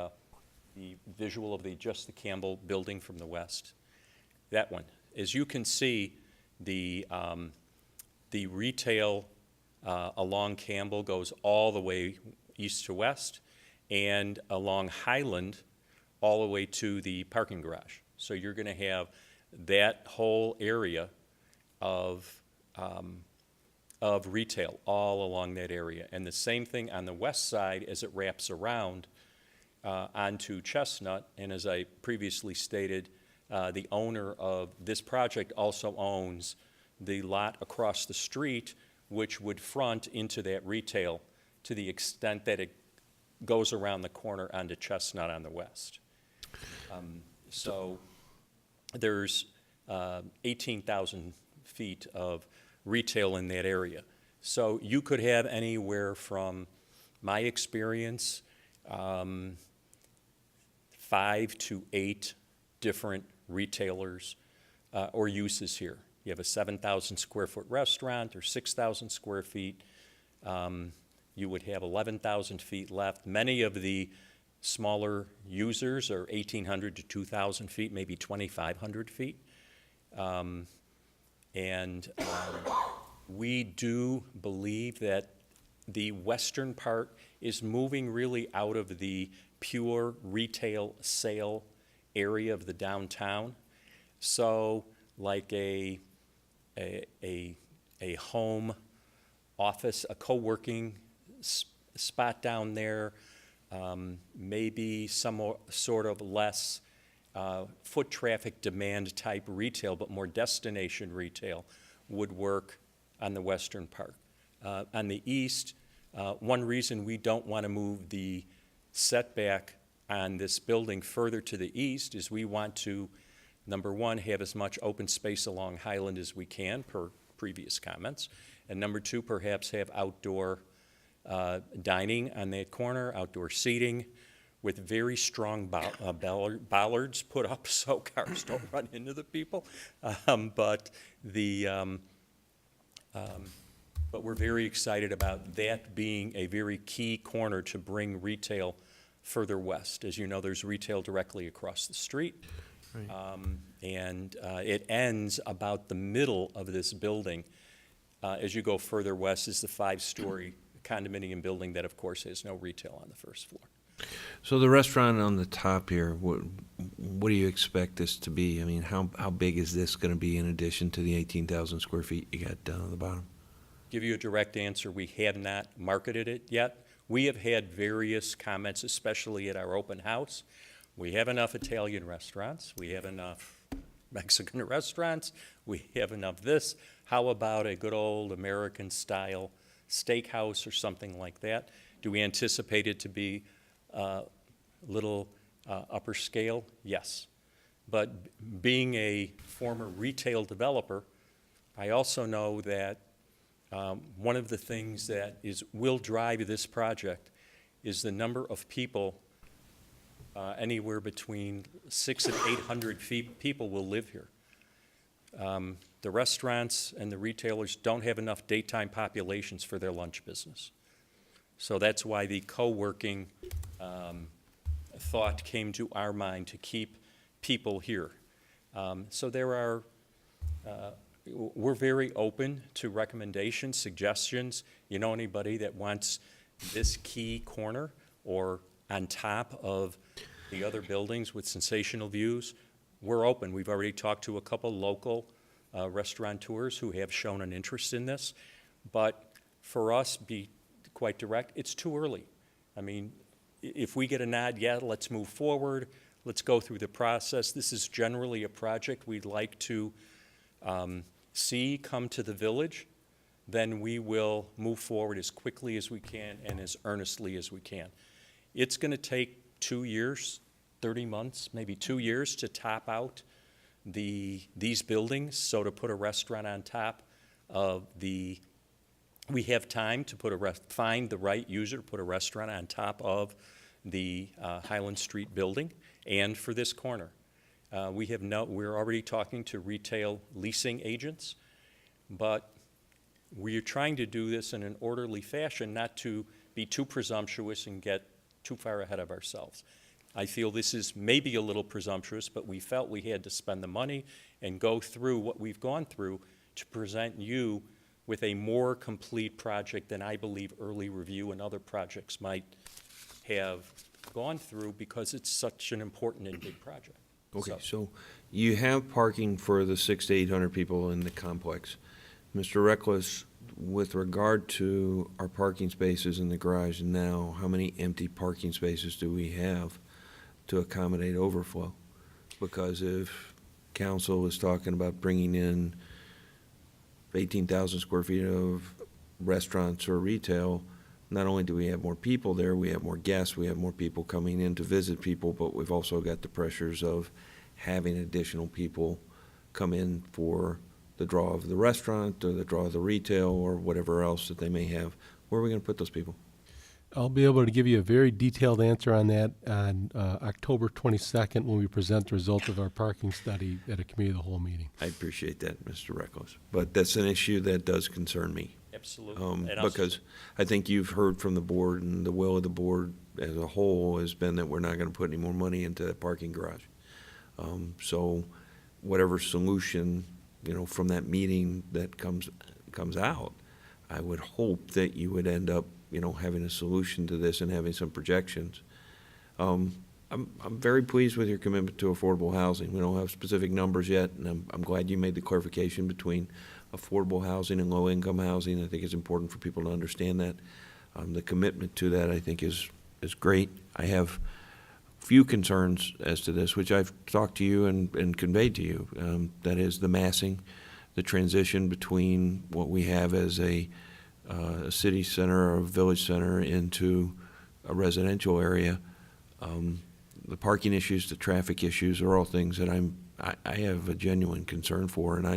visual of just the Campbell building from the west? That one. As you can see, the retail along Campbell goes all the way east to west, and along Highland all the way to the parking garage. So you're going to have that whole area of retail all along that area. And the same thing on the west side as it wraps around onto Chestnut. And as I previously stated, the owner of this project also owns the lot across the street, which would front into that retail to the extent that it goes around the corner onto Chestnut on the west. So there's 18,000 feet of retail in that area. So you could have anywhere from, my experience, 5 to 8 different retailers or uses here. You have a 7,000 square foot restaurant or 6,000 square feet. You would have 11,000 feet left. Many of the smaller users are 1,800 to 2,000 feet, maybe 2,500 feet. We do believe that the western part is moving really out of the pure retail sale area of the downtown. So like a home office, a co-working spot down there, maybe some sort of less foot traffic demand type retail, but more destination retail would work on the western part. On the east, one reason we don't want to move the setback on this building further to the east is we want to, number one, have as much open space along Highland as we can, per previous comments, and number two, perhaps have outdoor dining on that corner, outdoor seating, with very strong bollards put up so cars don't run into the people. But we're very excited about that being a very key corner to bring retail further west. As you know, there's retail directly across the street. Right. It ends about the middle of this building. As you go further west is the 5-story condominium building that, of course, has no retail on the first floor. So the restaurant on the top here, what do you expect this to be? I mean, how big is this going to be in addition to the 18,000 square feet you got down at the bottom? Give you a direct answer, we have not marketed it yet. We have had various comments, especially at our open house. We have enough Italian restaurants. We have enough Mexican restaurants. We have enough this. How about a good old American style steakhouse or something like that? Do we anticipate it to be a little upper scale? Yes. But being a former retail developer, I also know that one of the things that will drive this project is the number of people, anywhere between 600 and 800 people will live here. The restaurants and the retailers don't have enough daytime populations for their lunch business. So that's why the co-working thought came to our mind to keep people here. So there are, we're very open to recommendations, suggestions. You know anybody that wants this key corner or on top of the other buildings with sensational views, we're open. We've already talked to a couple local restaurateurs who have shown an interest in this. But for us, be quite direct, it's too early. I mean, if we get a nod, yeah, let's move forward. Let's go through the process. This is generally a project we'd like to see come to the village. Then we will move forward as quickly as we can and as earnestly as we can. It's going to take 2 years, 30 months, maybe 2 years to top out these buildings. So to put a restaurant on top of we have time to find the right user to put a restaurant on top of the Highland Street building and for this corner. We're already talking to retail leasing agents, but we're trying to do this in an orderly fashion, not to be too presumptuous and get too far ahead of ourselves. I feel this is maybe a little presumptuous, but we felt we had to spend the money and go through what we've gone through to present you with a more complete project than I believe early review and other projects might have gone through, because it's such an important and big project. Okay, so you have parking for the 600 to 800 people in the complex. Mr. Reckless, with regard to our parking spaces in the garage now, how many empty parking spaces do we have to accommodate overflow? Because if council is talking about bringing in 18,000 square feet of restaurants or retail, not only do we have more people there, we have more guests, we have more people coming in to visit people, but we've also got the pressures of having additional people come in for the draw of the restaurant or the draw of the retail or whatever else that they may have. Where are we going to put those people? I'll be able to give you a very detailed answer on that on October 22nd when we present the results of our parking study at a committee of the whole meeting. I appreciate that, Mr. Reckless, but that's an issue that does concern me. Absolutely. And also- Because I think you've heard from the board, and the will of the board as a whole has been that we're not going to put any more money into that parking garage. So whatever solution, from that meeting that comes out, I would hope that you would end up, having a solution to this and having some projections. I'm very pleased with your commitment to affordable housing. We don't have specific numbers yet, and I'm glad you made the clarification between affordable housing and low-income housing. I think it's important for people to understand that. The commitment to that, I think, is great. I have few concerns as to this, which I've talked to you and conveyed to you. That is the massing, the transition between what we have as a city center or a village center into a residential area. The parking issues, the traffic issues are all things that I have a genuine concern for, and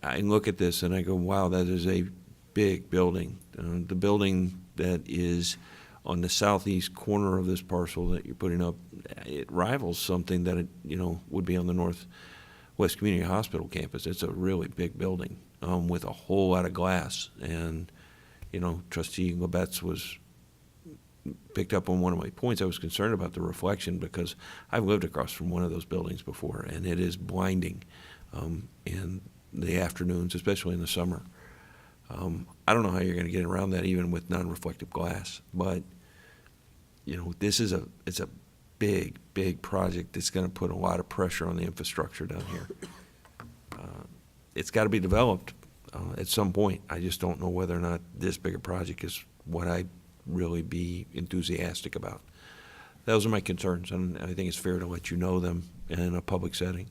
I look at this and I go, wow, that is a big building. The building that is on the southeast corner of this parcel that you're putting up, it rivals something that would be on the Northwest Community Hospital campus. It's a really big building with a whole lot of glass. And, Trustee LaBedz picked up on one of my points. I was concerned about the reflection because I've lived across from one of those buildings before, and it is blinding in the afternoons, especially in the summer. I don't know how you're going to get around that even with non-reflective glass, but it's a big project that's going to put a lot of pressure on the infrastructure down here. It's got to be developed at some point. I just don't know whether or not this bigger project is what I'd really be enthusiastic about. Those are my concerns, and I think it's fair to let you know them in a public setting.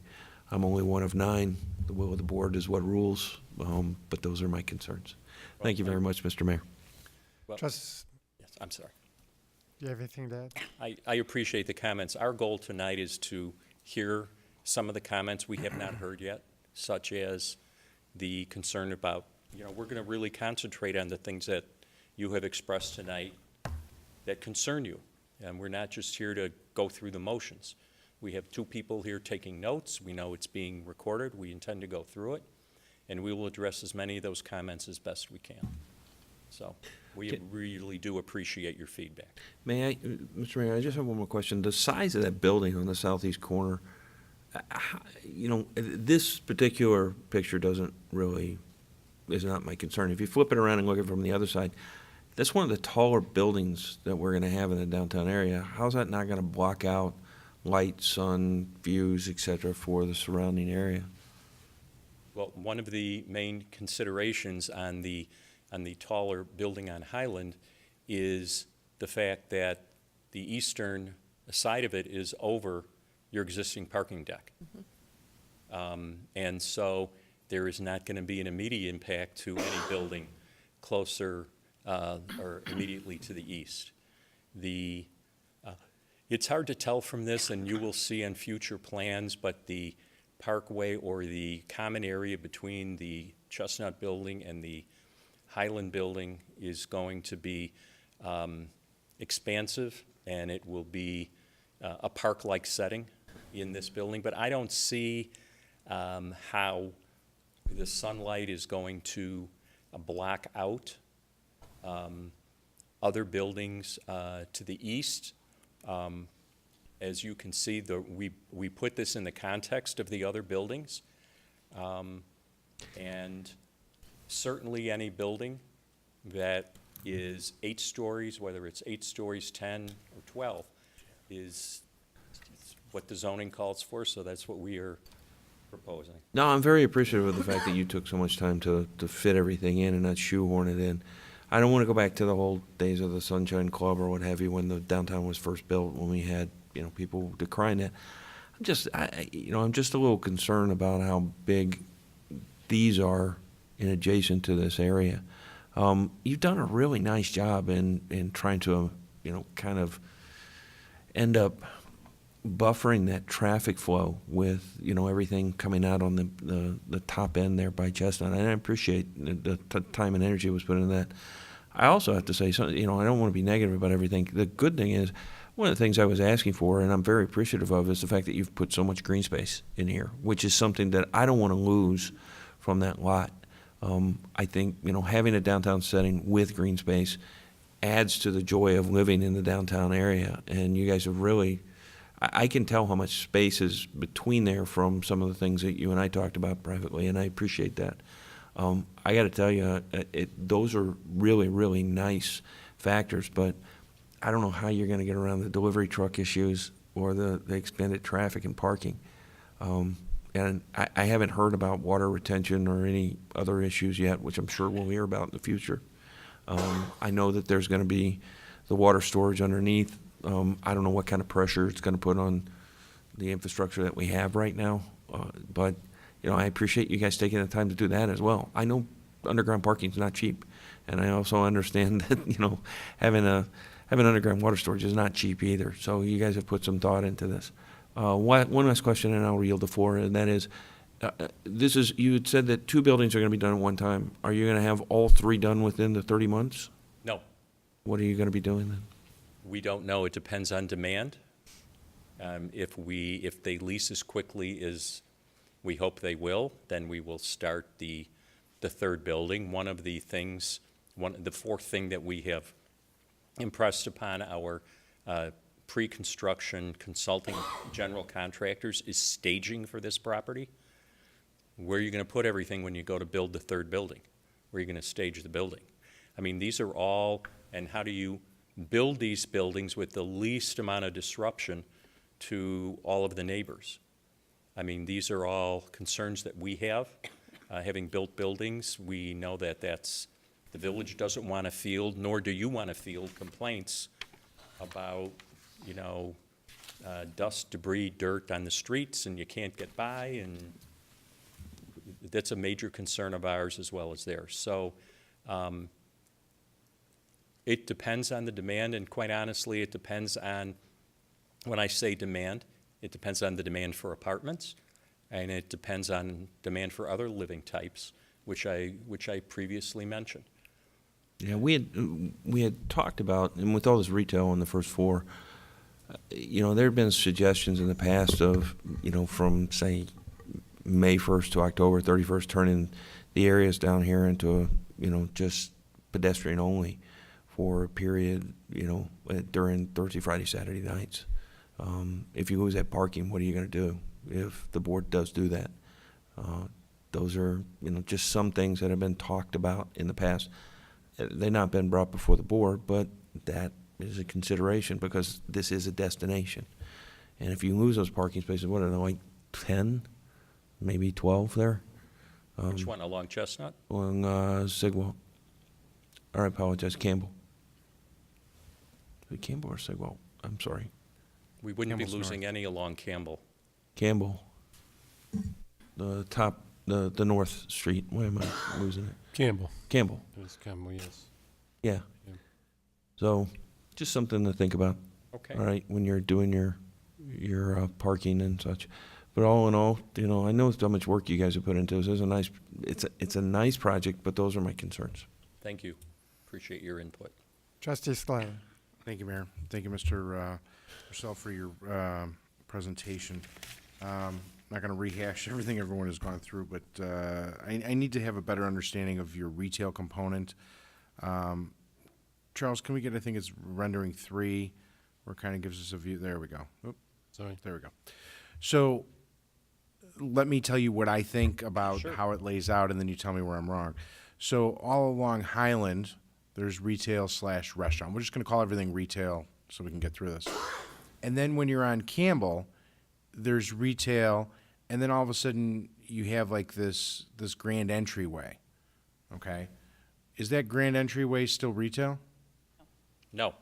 I'm only one of 9. The will of the board is what rules, but those are my concerns. Thank you very much, Mr. Mayor. Well, Yes, I'm sorry. do you have anything to add? I appreciate the comments. Our goal tonight is to hear some of the comments we have not heard yet, such as the concern about, we're going to really concentrate on the things that you have expressed tonight that concern you. And we're not just here to go through the motions. We have 2 people here taking notes. We know it's being recorded. We intend to go through it, and we will address as many of those comments as best we can. So we really do appreciate your feedback. May I, Mr. Mayor, I just have one more question. The size of that building on the southeast corner, this particular picture is not my concern. If you flip it around and look at it from the other side, that's one of the taller buildings that we're going to have in the downtown area. How's that not going to block out light, sun, views, et cetera, for the surrounding area? Well, one of the main considerations on the taller building on Highland is the fact that the eastern side of it is over your existing parking deck. And so there is not going to be an immediate impact to any building closer or immediately to the east. It's hard to tell from this, and you will see on future plans, but the parkway or the common area between the Chestnut Building and the Highland Building is going to be expansive, and it will be a park-like setting in this building. But I don't see how the sunlight is going to block out other buildings to the east. As you can see, we put this in the context of the other buildings. And certainly any building that is 8 stories, whether it's 8 stories, 10, or 12, is what the zoning calls for, so that's what we are proposing. No, I'm very appreciative of the fact that you took so much time to fit everything in and not shoehorn it in. I don't want to go back to the whole days of the Sunshine Club or what have you when the downtown was first built, when we had, people decrying that. I'm just a little concerned about how big these are in adjacent to this area. You've done a really nice job in trying to, kind of end up buffering that traffic flow with, everything coming out on the top end there by Chestnut. And I appreciate the time and energy was put into that. I also have to say, I don't want to be negative about everything. The good thing is, one of the things I was asking for, and I'm very appreciative of, is the fact that you've put so much green space in here, which is something that I don't want to lose from that lot. I think, having a downtown setting with green space adds to the joy of living in the downtown area. And you guys have really, I can tell how much space is between there from some of the things that you and I talked about privately, and I appreciate that. I got to tell you, those are really, really nice factors, but I don't know how you're going to get around the delivery truck issues or the expanded traffic and parking. And I haven't heard about water retention or any other issues yet, which I'm sure we'll hear about in the future. I know that there's going to be the water storage underneath. I don't know what kind of pressure it's going to put on the infrastructure that we have right now, but I appreciate you guys taking the time to do that as well. I know underground parking is not cheap, and I also understand that having underground water storage is not cheap either. So you guys have put some thought into this. One last question, and I'll yield the floor, and that is, you had said that 2 buildings are going to be done at one time. Are you going to have all 3 done within the 30 months? No, What are you going to be doing then? we don't know. It depends on demand. If they lease as quickly as we hope they will, then we will start the 3rd building. The 4th thing that we have impressed upon our pre-construction consulting general contractors is staging for this property. Where are you going to put everything when you go to build the 3rd building? Where are you going to stage the building? I mean, these are all, and how do you build these buildings with the least amount of disruption to all of the neighbors? I mean, these are all concerns that we have. Having built buildings, we know that the village doesn't want to field, nor do you want to field complaints about, dust, debris, dirt on the streets, and you can't get by, and that's a major concern of ours as well as theirs. So it depends on the demand, and quite honestly, it depends on, when I say demand, it depends on the demand for apartments, and it depends on demand for other living types, which I previously mentioned. Yeah, we had talked about, and with all this retail on the first floor, there have been suggestions in the past of, from, say, May 1st to October 31st, turning the areas down here into, just pedestrian only for a period, during Thursday, Friday, Saturday nights. If you lose that parking, what are you going to do if the board does do that? Those are, just some things that have been talked about in the past. They've not been brought before the board, but that is a consideration because this is a destination. And if you lose those parking spaces, what are they, like 10, maybe 12 there? Which one, along Chestnut? Along Sigwell. I apologize, Campbell. Is it Campbell or Sigwell? I'm sorry. We wouldn't Campbell's be losing north. any along Campbell. Campbell. The top, the North Street. Why am I losing it? Campbell. Campbell. There's Campbell, yes. Yeah. Yeah. So, just something to think about. Okay. All right, when you're doing your parking and such. But all in all, I know how much work you guys have put into this. It's a nice project, but those are my concerns. Thank you. Appreciate your input. Trustee Scaletta. Thank you, Mayor. Thank you, Mr. Purcell, for your presentation. I'm not going to rehash everything everyone has gone through, but I need to have a better understanding of your retail component. Charles, can we get, I think it's rendering 3, where it kind of gives us a view. There we go. Oop, Sorry. there we go. So let me tell you what I think about Sure. how it lays out, and then you tell me where I'm wrong. So all along Highland, there's retail/restaurant. We're just going to call everything retail so we can get through this. And then when you're on Campbell, there's retail, and then all of a sudden you have like this grand entryway, okay? Is that grand entryway still retail? No,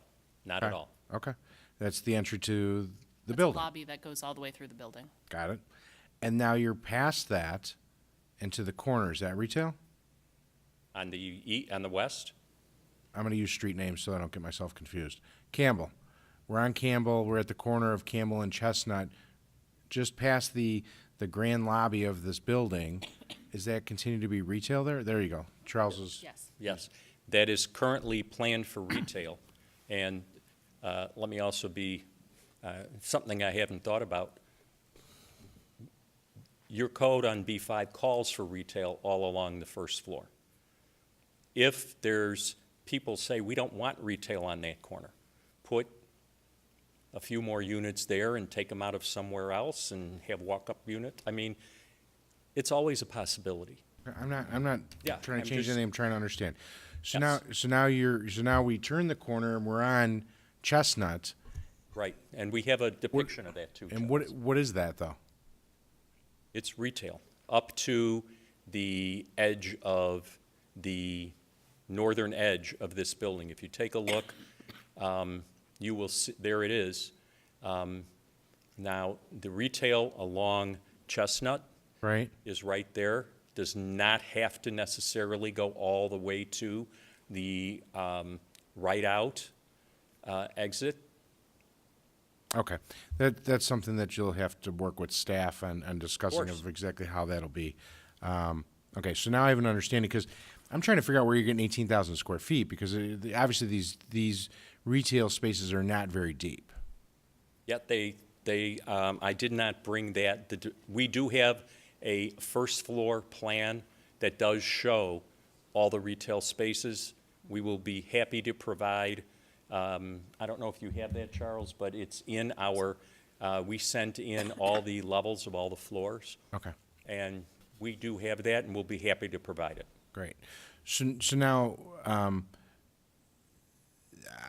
not at all. Okay, that's the entry to the That's a building. lobby that goes all the way through the building. Got it. And now you're past that and to the corner. Is that retail? On the west, I'm going to use street names so I don't get myself confused. Campbell. We're on Campbell. We're at the corner of Campbell and Chestnut, just past the grand lobby of this building. Is that continue to be retail there? There you go. Charles's. Yes. yes, that is currently planned for retail. And let me also be, something I haven't thought about. Your code on B5 calls for retail all along the first floor. If there's people say, we don't want retail on that corner, put a few more units there and take them out of somewhere else and have walk-up unit. I mean, it's always a possibility. I'm not Yeah, trying to I'm change just- anything. I'm trying to understand. So Yes. now we turn the corner and we're on Chestnut. Right, and we have a depiction of that too. And Charles. what is that though? It's retail, up to the edge of the northern edge of this building. If you take a look, you will see, there it is. Now, the retail along Chestnut Right. is right there. Does not have to necessarily go all the way to the right out exit. Okay, that's something that you'll have to work with staff on discussing course. of exactly how that'll be. Okay, so now I have an understanding, because I'm trying to figure out where you're getting 18,000 square feet, because obviously these retail spaces are not very deep. Yet I did not bring that. We do have a first floor plan that does show all the retail spaces. We will be happy to provide, I don't know if you have that, Charles, but it's in our, we sent in all the levels of all the floors. Okay. And we do have that, and we'll be happy to provide it. Great. So now,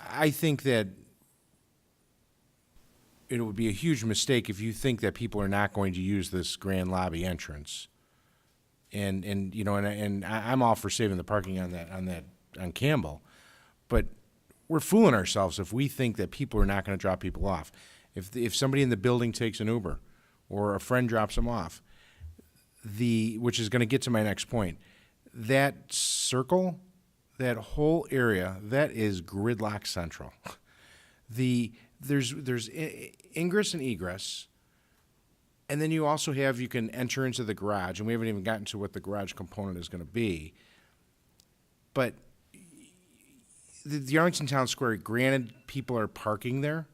I think that it would be a huge mistake if you think that people are not going to use this grand lobby entrance. And you know, and I'm all for saving the parking on Campbell, but we're fooling ourselves if we think that people are not going to drop people off. If somebody in the building takes an Uber or a friend drops them off, which is going to get to my next point, that circle, that whole area, that is gridlock central. There's ingress and egress, and then you also have, you can enter into the garage, and we haven't even gotten to what the garage component is going to be. But the Arlington Town Square, granted, people are parking there,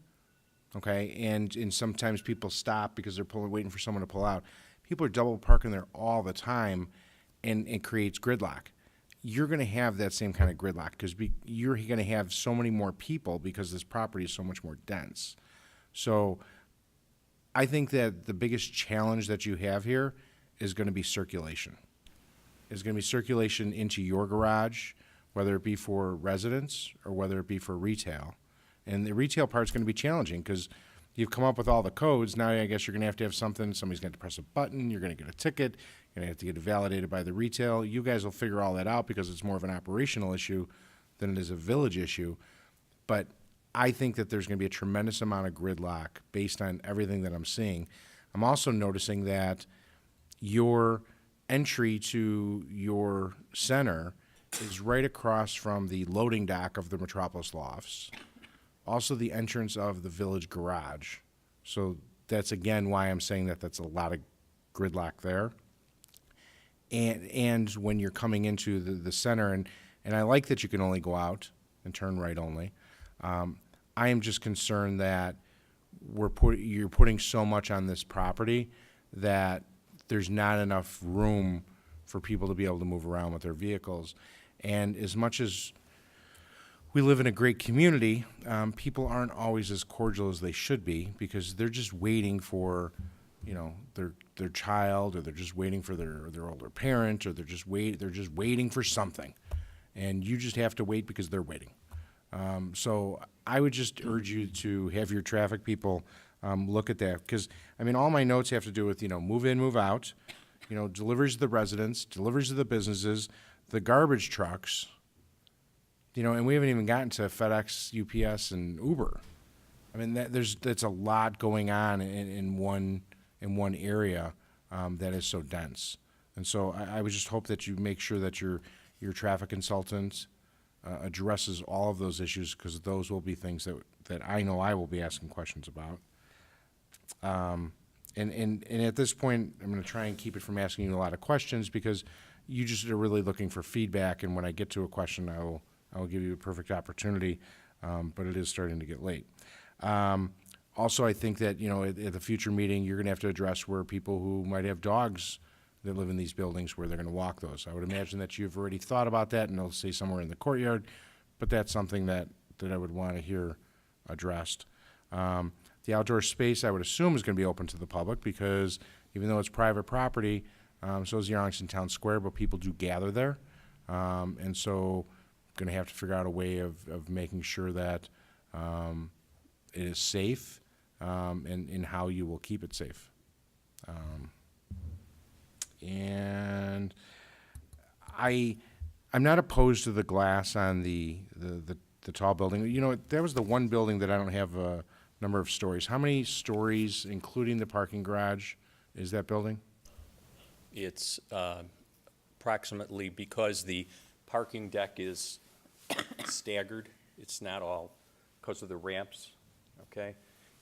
okay, and sometimes people stop because they're waiting for someone to pull out. People are double parking there all the time, and it creates gridlock. You're going to have that same kind of gridlock because you're going to have so many more people because this property is so much more dense. So I think that the biggest challenge that you have here is going to be circulation. It's going to be circulation into your garage, whether it be for residents or whether it be for retail. And the retail part's going to be challenging because you've come up with all the codes. Now I guess you're going to have something. Somebody's going to press a button. You're going to get a ticket. You're going to have to get it validated by the retail. You guys will figure all that out because it's more of an operational issue than it is a village issue. But I think that there's going to be a tremendous amount of gridlock based on everything that I'm seeing. I'm also noticing that your entry to your center is right across from the loading dock of the Metropolis Lofts. Also the entrance of the village garage. So that's again why I'm saying that that's a lot of gridlock there. And when you're coming into the center, and I like that you can only go out and turn right only. I am just concerned that you're putting so much on this property that there's not enough room for people to be able to move around with their vehicles. And as much as we live in a great community, people aren't always as cordial as they should be because they're just waiting for, you know, their child, or they're just waiting for their older parent, or they're just waiting for something, and you just have to wait because they're waiting. So I would just urge you to have your traffic people look at that. Because, I mean, all my notes have to do with, move in, move out, deliveries to the residents, deliveries to the businesses, the garbage trucks, and we haven't even gotten to FedEx, UPS, and Uber. I mean, that's a lot going on in one area that is so dense. And so I would just hope that you make sure that your traffic consultant addresses all of those issues, because those will be things that I know I will be asking questions about. And at this point, I'm going to try and keep it from asking you a lot of questions, because you just are really looking for feedback. And when I get to a question, I will give you a perfect opportunity. But it is starting to get late. Also, I think that, at the future meeting, you're going to have to address where people who might have dogs that live in these buildings, where they're going to walk those. I would imagine that you've already thought about that, and they'll say somewhere in the courtyard, but that's something that I would want to hear addressed. The outdoor space, I would assume, is going to be open to the public, because even though it's private property, so is the Arlington Town Square, but people do gather there. And so going to have to figure out a way of making sure that it is safe, and how you will keep it safe. And I'm not opposed to the glass on the tall building. That was the one building that I don't have a number of stories. How many stories, including the parking garage, is that building? It's approximately, because the parking deck is staggered, it's not all because of the ramps, okay?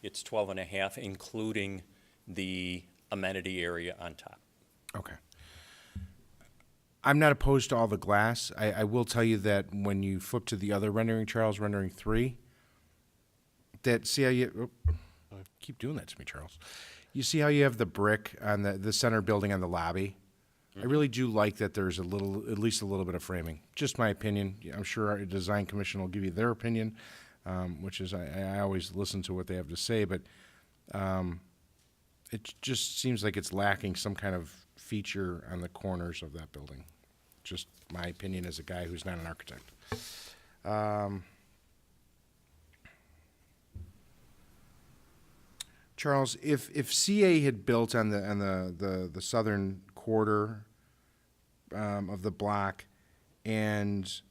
It's 12 and a half, including the amenity area on top. Okay. I'm not opposed to all the glass. I will tell you that when you flip to the other rendering, Charles, rendering 3, see how you keep doing that to me, Charles. You see how you have the brick on the center building on the lobby? Mm-hmm. I really do like that there's at least a little bit of framing. Just my opinion. I'm sure our design commission will give you their opinion, which is I always listen to what they have to say, but it just seems like it's lacking some kind of feature on the corners of that building. Just my opinion as a guy who's not an architect. Charles, if CA had built on the southern quarter of the block, and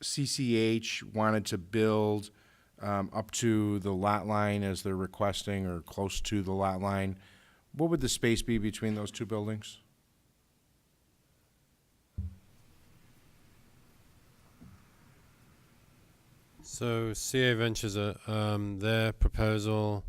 CCH wanted to build up to the lot line as they're requesting, or close to the lot line, what would the space be between those two buildings? So CA Ventures, their proposal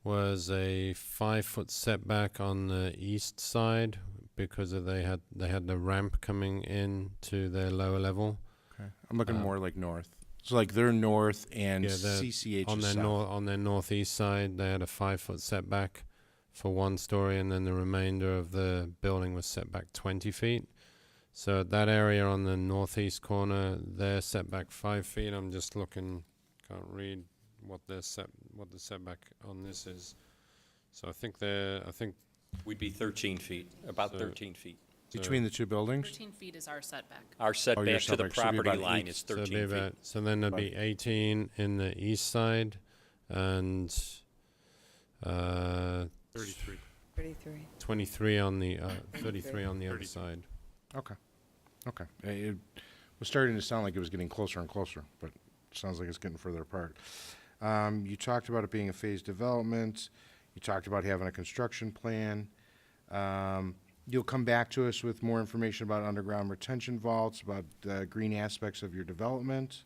was a 5-foot setback on the east side, because they had the ramp coming in to their lower level. Okay, I'm looking more like north. So like they're north, and CCH on is their south. on their northeast side, they had a 5-foot setback for one story, and then the remainder of the building was set back 20 feet. So that area on the northeast corner, they're set back 5 feet. I'm just looking, can't read what the setback on this is. So I think we'd be 13 feet, about 13 feet. Between the two buildings? 13 feet is our setback. Our setback to the setback should be property about line 8. is 13 feet. So then there'd be 18 in the east side, and 33. 23 on the 33 on the other side. Okay. It was starting to sound like it was getting closer and closer, but it sounds like it's getting further apart. You talked about it being a phased development. You talked about having a construction plan. You'll come back to us with more information about underground retention vaults, about green aspects of your development.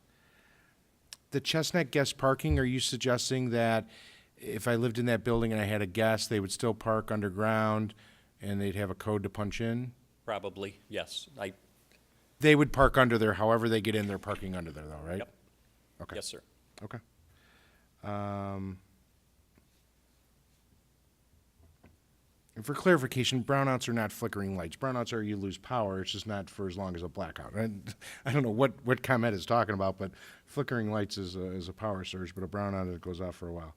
The Chestnut guest parking, are you suggesting that if I lived in that building and I had a guest, they would still park underground and they'd have a code to punch in? Probably, yes. They would park under there, however they get in, they're parking under there though, right? Yep. Okay. Yes, sir. Okay. And for clarification, brownouts are not flickering lights. Brownouts are you lose power. It's just not for as long as a blackout. I don't know what ComEd is talking about, but flickering lights is a power surge, but a brownout, it goes off for a while.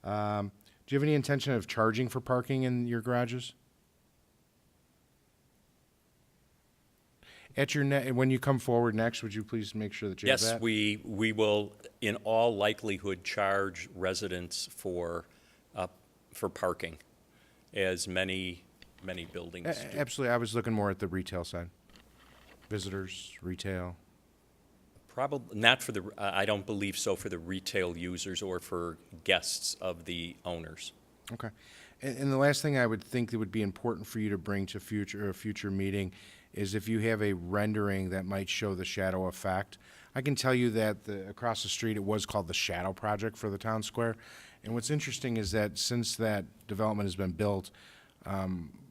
Do you have any intention of charging for parking in your garages? At your when you come forward next, would you please make sure that you have Yes, that? we will, in all likelihood, charge residents for parking, as many buildings do. Absolutely. I was looking more at the retail side. Visitors, retail. Probably not for the, I don't believe so for the retail users or for guests of the owners. Okay. And the last thing I would think that would be important for you to bring to a future meeting is if you have a rendering that might show the shadow effect. I can tell you that across the street it was called the Shadow Project for the town square. And what's interesting is that since that development has been built,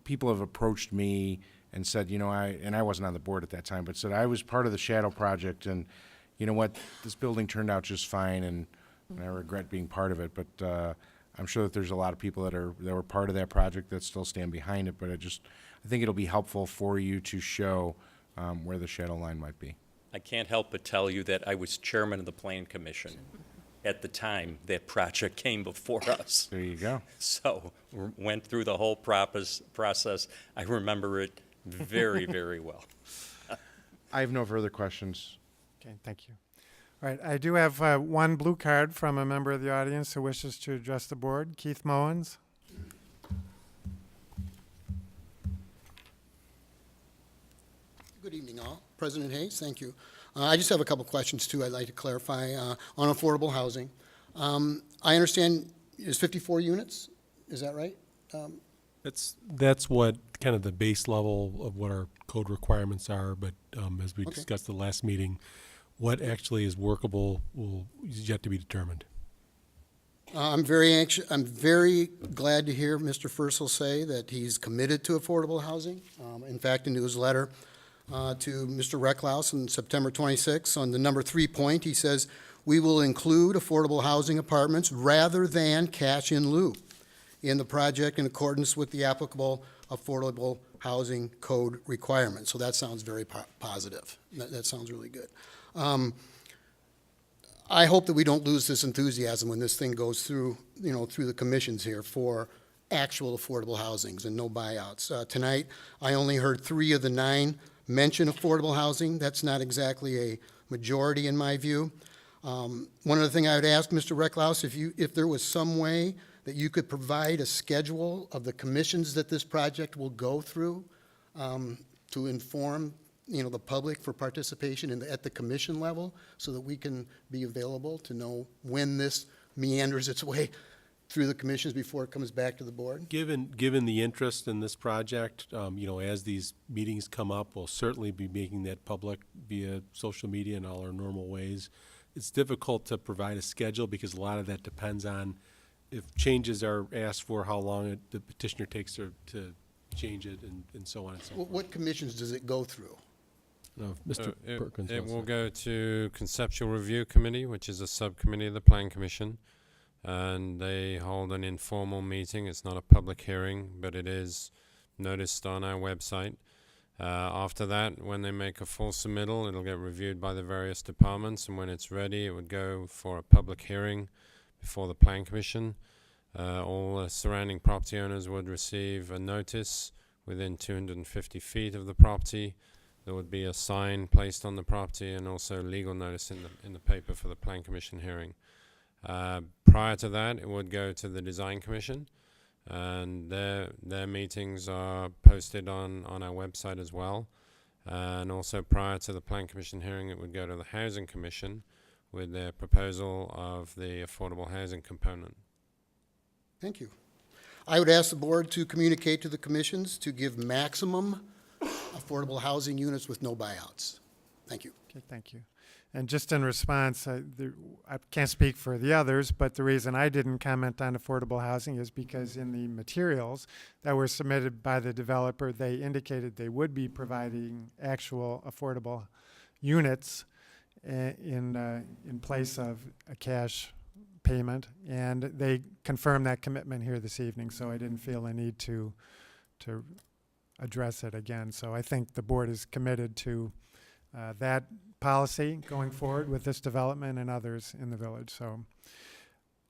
people have approached me and said, you know, I wasn't on the board at that time, but said I was part of the Shadow Project, and you know what, this building turned out just fine, and I regret being part of it. But I'm sure that there's a lot of people that were part of that project that still stand behind it. But I think it'll be helpful for you to show where the shadow line might be. I can't help but tell you that I was chairman of the Plan Commission at the time that project came before us. There you go. So went through the whole process. I remember it very, very well. I have no further questions. Okay, thank you. All right, I do have one blue card from a member of the audience who wishes to address the board. Keith Mowens. Good evening, all. President Hayes, thank you. I just have a couple questions, too, I'd like to clarify on affordable housing. I understand it's 54 units, is that right? That's what kind of the base level of what our code requirements are, but as we discussed the last meeting, what actually is workable is yet to be determined. I'm very glad to hear Mr. Fursell say that he's committed to affordable housing. In fact, in his letter to Mr. Recklaus on September 26 on the number 3 point, he says, "We will include affordable housing apartments rather than cash in lieu in the project in accordance with the applicable affordable housing code requirements." So that sounds very positive. That sounds really good. I hope that we don't lose this enthusiasm when this thing goes through, through the commissions here for actual affordable housings and no buyouts. Tonight, I only heard 3 of the 9 mention affordable housing. That's not exactly a majority in my view. One other thing I would ask Mr. Recklaus, if there was some way that you could provide a schedule of the commissions that this project will go through to inform the public for participation at the commission level, so that we can be available to know when this meanders its way through the commissions before it comes back to the board. Given the interest in this project, as these meetings come up, we'll certainly be making that public via social media and all our normal ways. It's difficult to provide a schedule because a lot of that depends on if changes are asked for, how long the petitioner takes to change it, and so on and so forth. What commissions does it go through? No, Mr. Perkins. It will go to Conceptual Review Committee, which is a subcommittee of the Plan Commission, and they hold an informal meeting. It's not a public hearing, but it is noticed on our website. After that, when they make a full submittal, it'll get reviewed by the various departments, and when it's ready, it would go for a public hearing before the Plan Commission. All surrounding property owners would receive a notice within 250 feet of the property. There would be a sign placed on the property and also legal notice in the paper for the Plan Commission hearing. Prior to that, it would go to the Design Commission, and their meetings are posted on our website as well. And also prior to the Plan Commission hearing, it would go to the Housing Commission with their proposal of the affordable housing component. Thank you. I would ask the board to communicate to the commissions to give maximum affordable housing units with no buyouts. Thank you. Okay, thank you. And just in response, I can't speak for the others, but the reason I didn't comment on affordable housing is because in the materials that were submitted by the developer, they indicated they would be providing actual affordable units in place of a cash payment, and they confirmed that commitment here this evening, so I didn't feel a need to address it again. So I think the board is committed to that policy going forward with this development and others in the village. So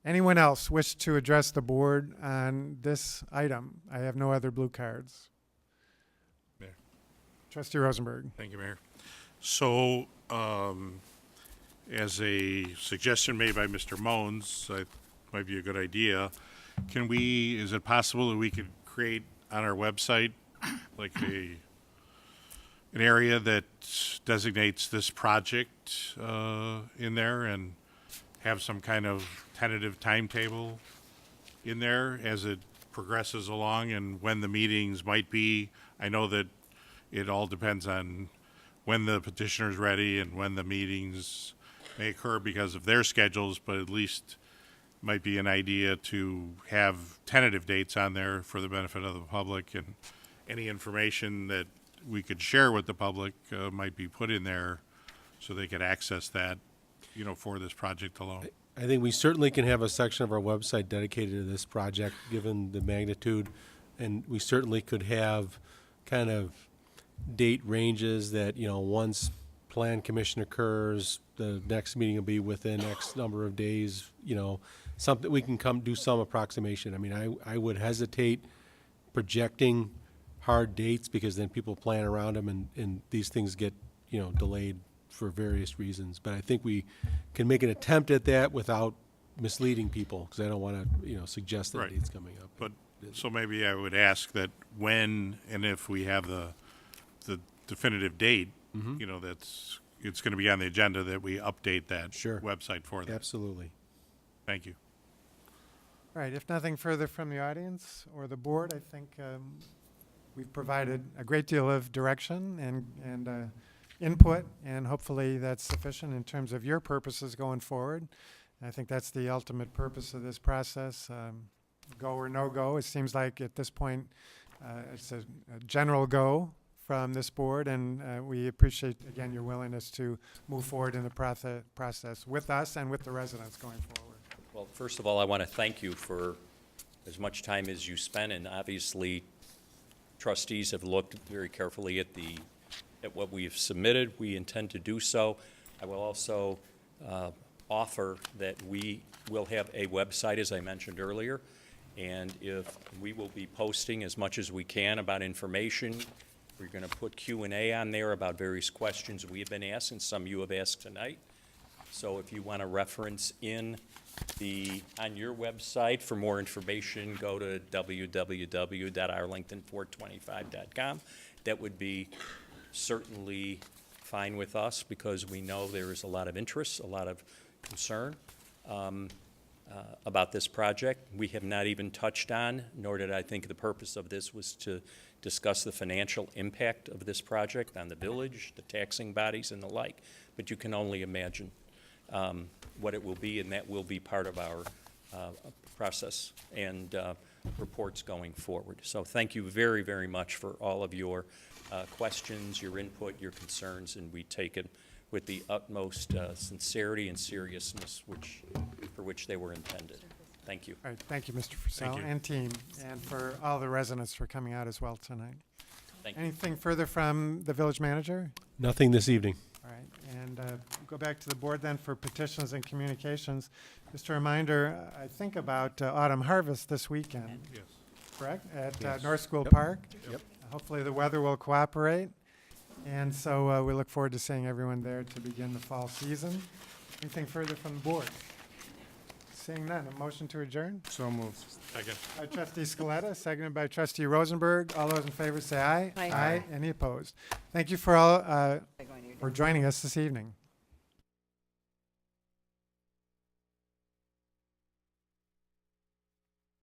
anyone else wish to address the board on this item? I have no other blue cards. Mayor. Trustee Rosenberg. Thank you, Mayor. So, as a suggestion made by Mr. Mones, might be a good idea. Is it possible that we could create on our website like an area that designates this project in there and have some kind of tentative timetable in there as it progresses along and when the meetings might be? I know that it all depends on when the petitioner's ready and when the meetings may occur because of their schedules, but at least might be an idea to have tentative dates on there for the benefit of the public, and any information that we could share with the public might be put in there so they could access that, for this project alone. I think we certainly can have a section of our website dedicated to this project, given the magnitude, and we certainly could have kind of date ranges that, once plan commission occurs, the next meeting will be within X number of days, something we can do some approximation. I mean, I would hesitate projecting hard dates because then people plan around them and these things get, delayed for various reasons. But I think we can make an attempt at that without misleading people, because I don't want to, suggest that date's coming up. But so maybe I would ask that when and if we have the definitive date, it's going to be on the agenda, that we update that website for that. Absolutely. Thank you. All right, if nothing further from the audience or the board, I think we've provided a great deal of direction and input, and hopefully that's sufficient in terms of your purposes going forward. I think that's the ultimate purpose of this process. Go or no go, it seems like at this point it's a general go from this board, and we appreciate, again, your willingness to move forward in the process with us and with the residents going forward. Well, first of all, I want to thank you for as much time as you spent, and obviously trustees have looked very carefully at what we have submitted. We intend to do so. I will also offer that we will have a website, as I mentioned earlier, and if we will be posting as much as we can about information. We're going to put Q&A on there about various questions we have been asked, and some you have asked tonight. So if you want to reference on your website for more information, go to www.arlington425.com. That would be certainly fine with us, because we know there is a lot of interest, a lot of concern about this project. We have not even touched on, nor did I think the purpose of this was to discuss the financial impact of this project on the village, the taxing bodies, and the like. But you can only imagine what it will be, and that will be part of our process and reports going forward. So thank you very, very much for all of your questions, your input, your concerns, and we take it with the utmost sincerity and seriousness for which they were intended. Thank you. All right, thank you, Mr. Purcell and team, and for all the residents for coming out as well tonight. Thank you. Anything further from the village manager? Nothing this evening. All right, and go back to the board then for petitions and communications. Just a reminder, I think about autumn harvest this weekend. Yes. Correct? At Yes. North School Yep. Park. Yep. Hopefully the weather will cooperate. And so we look forward to seeing everyone there to begin the fall season. Anything further from the board? Seeing none, a motion to adjourn? So moved. Second. By Trustee Scaletta, seconded by Trustee Rosenberg. All those in favor say aye. Aye. Aye. Any opposed? Thank you for all for joining us this evening.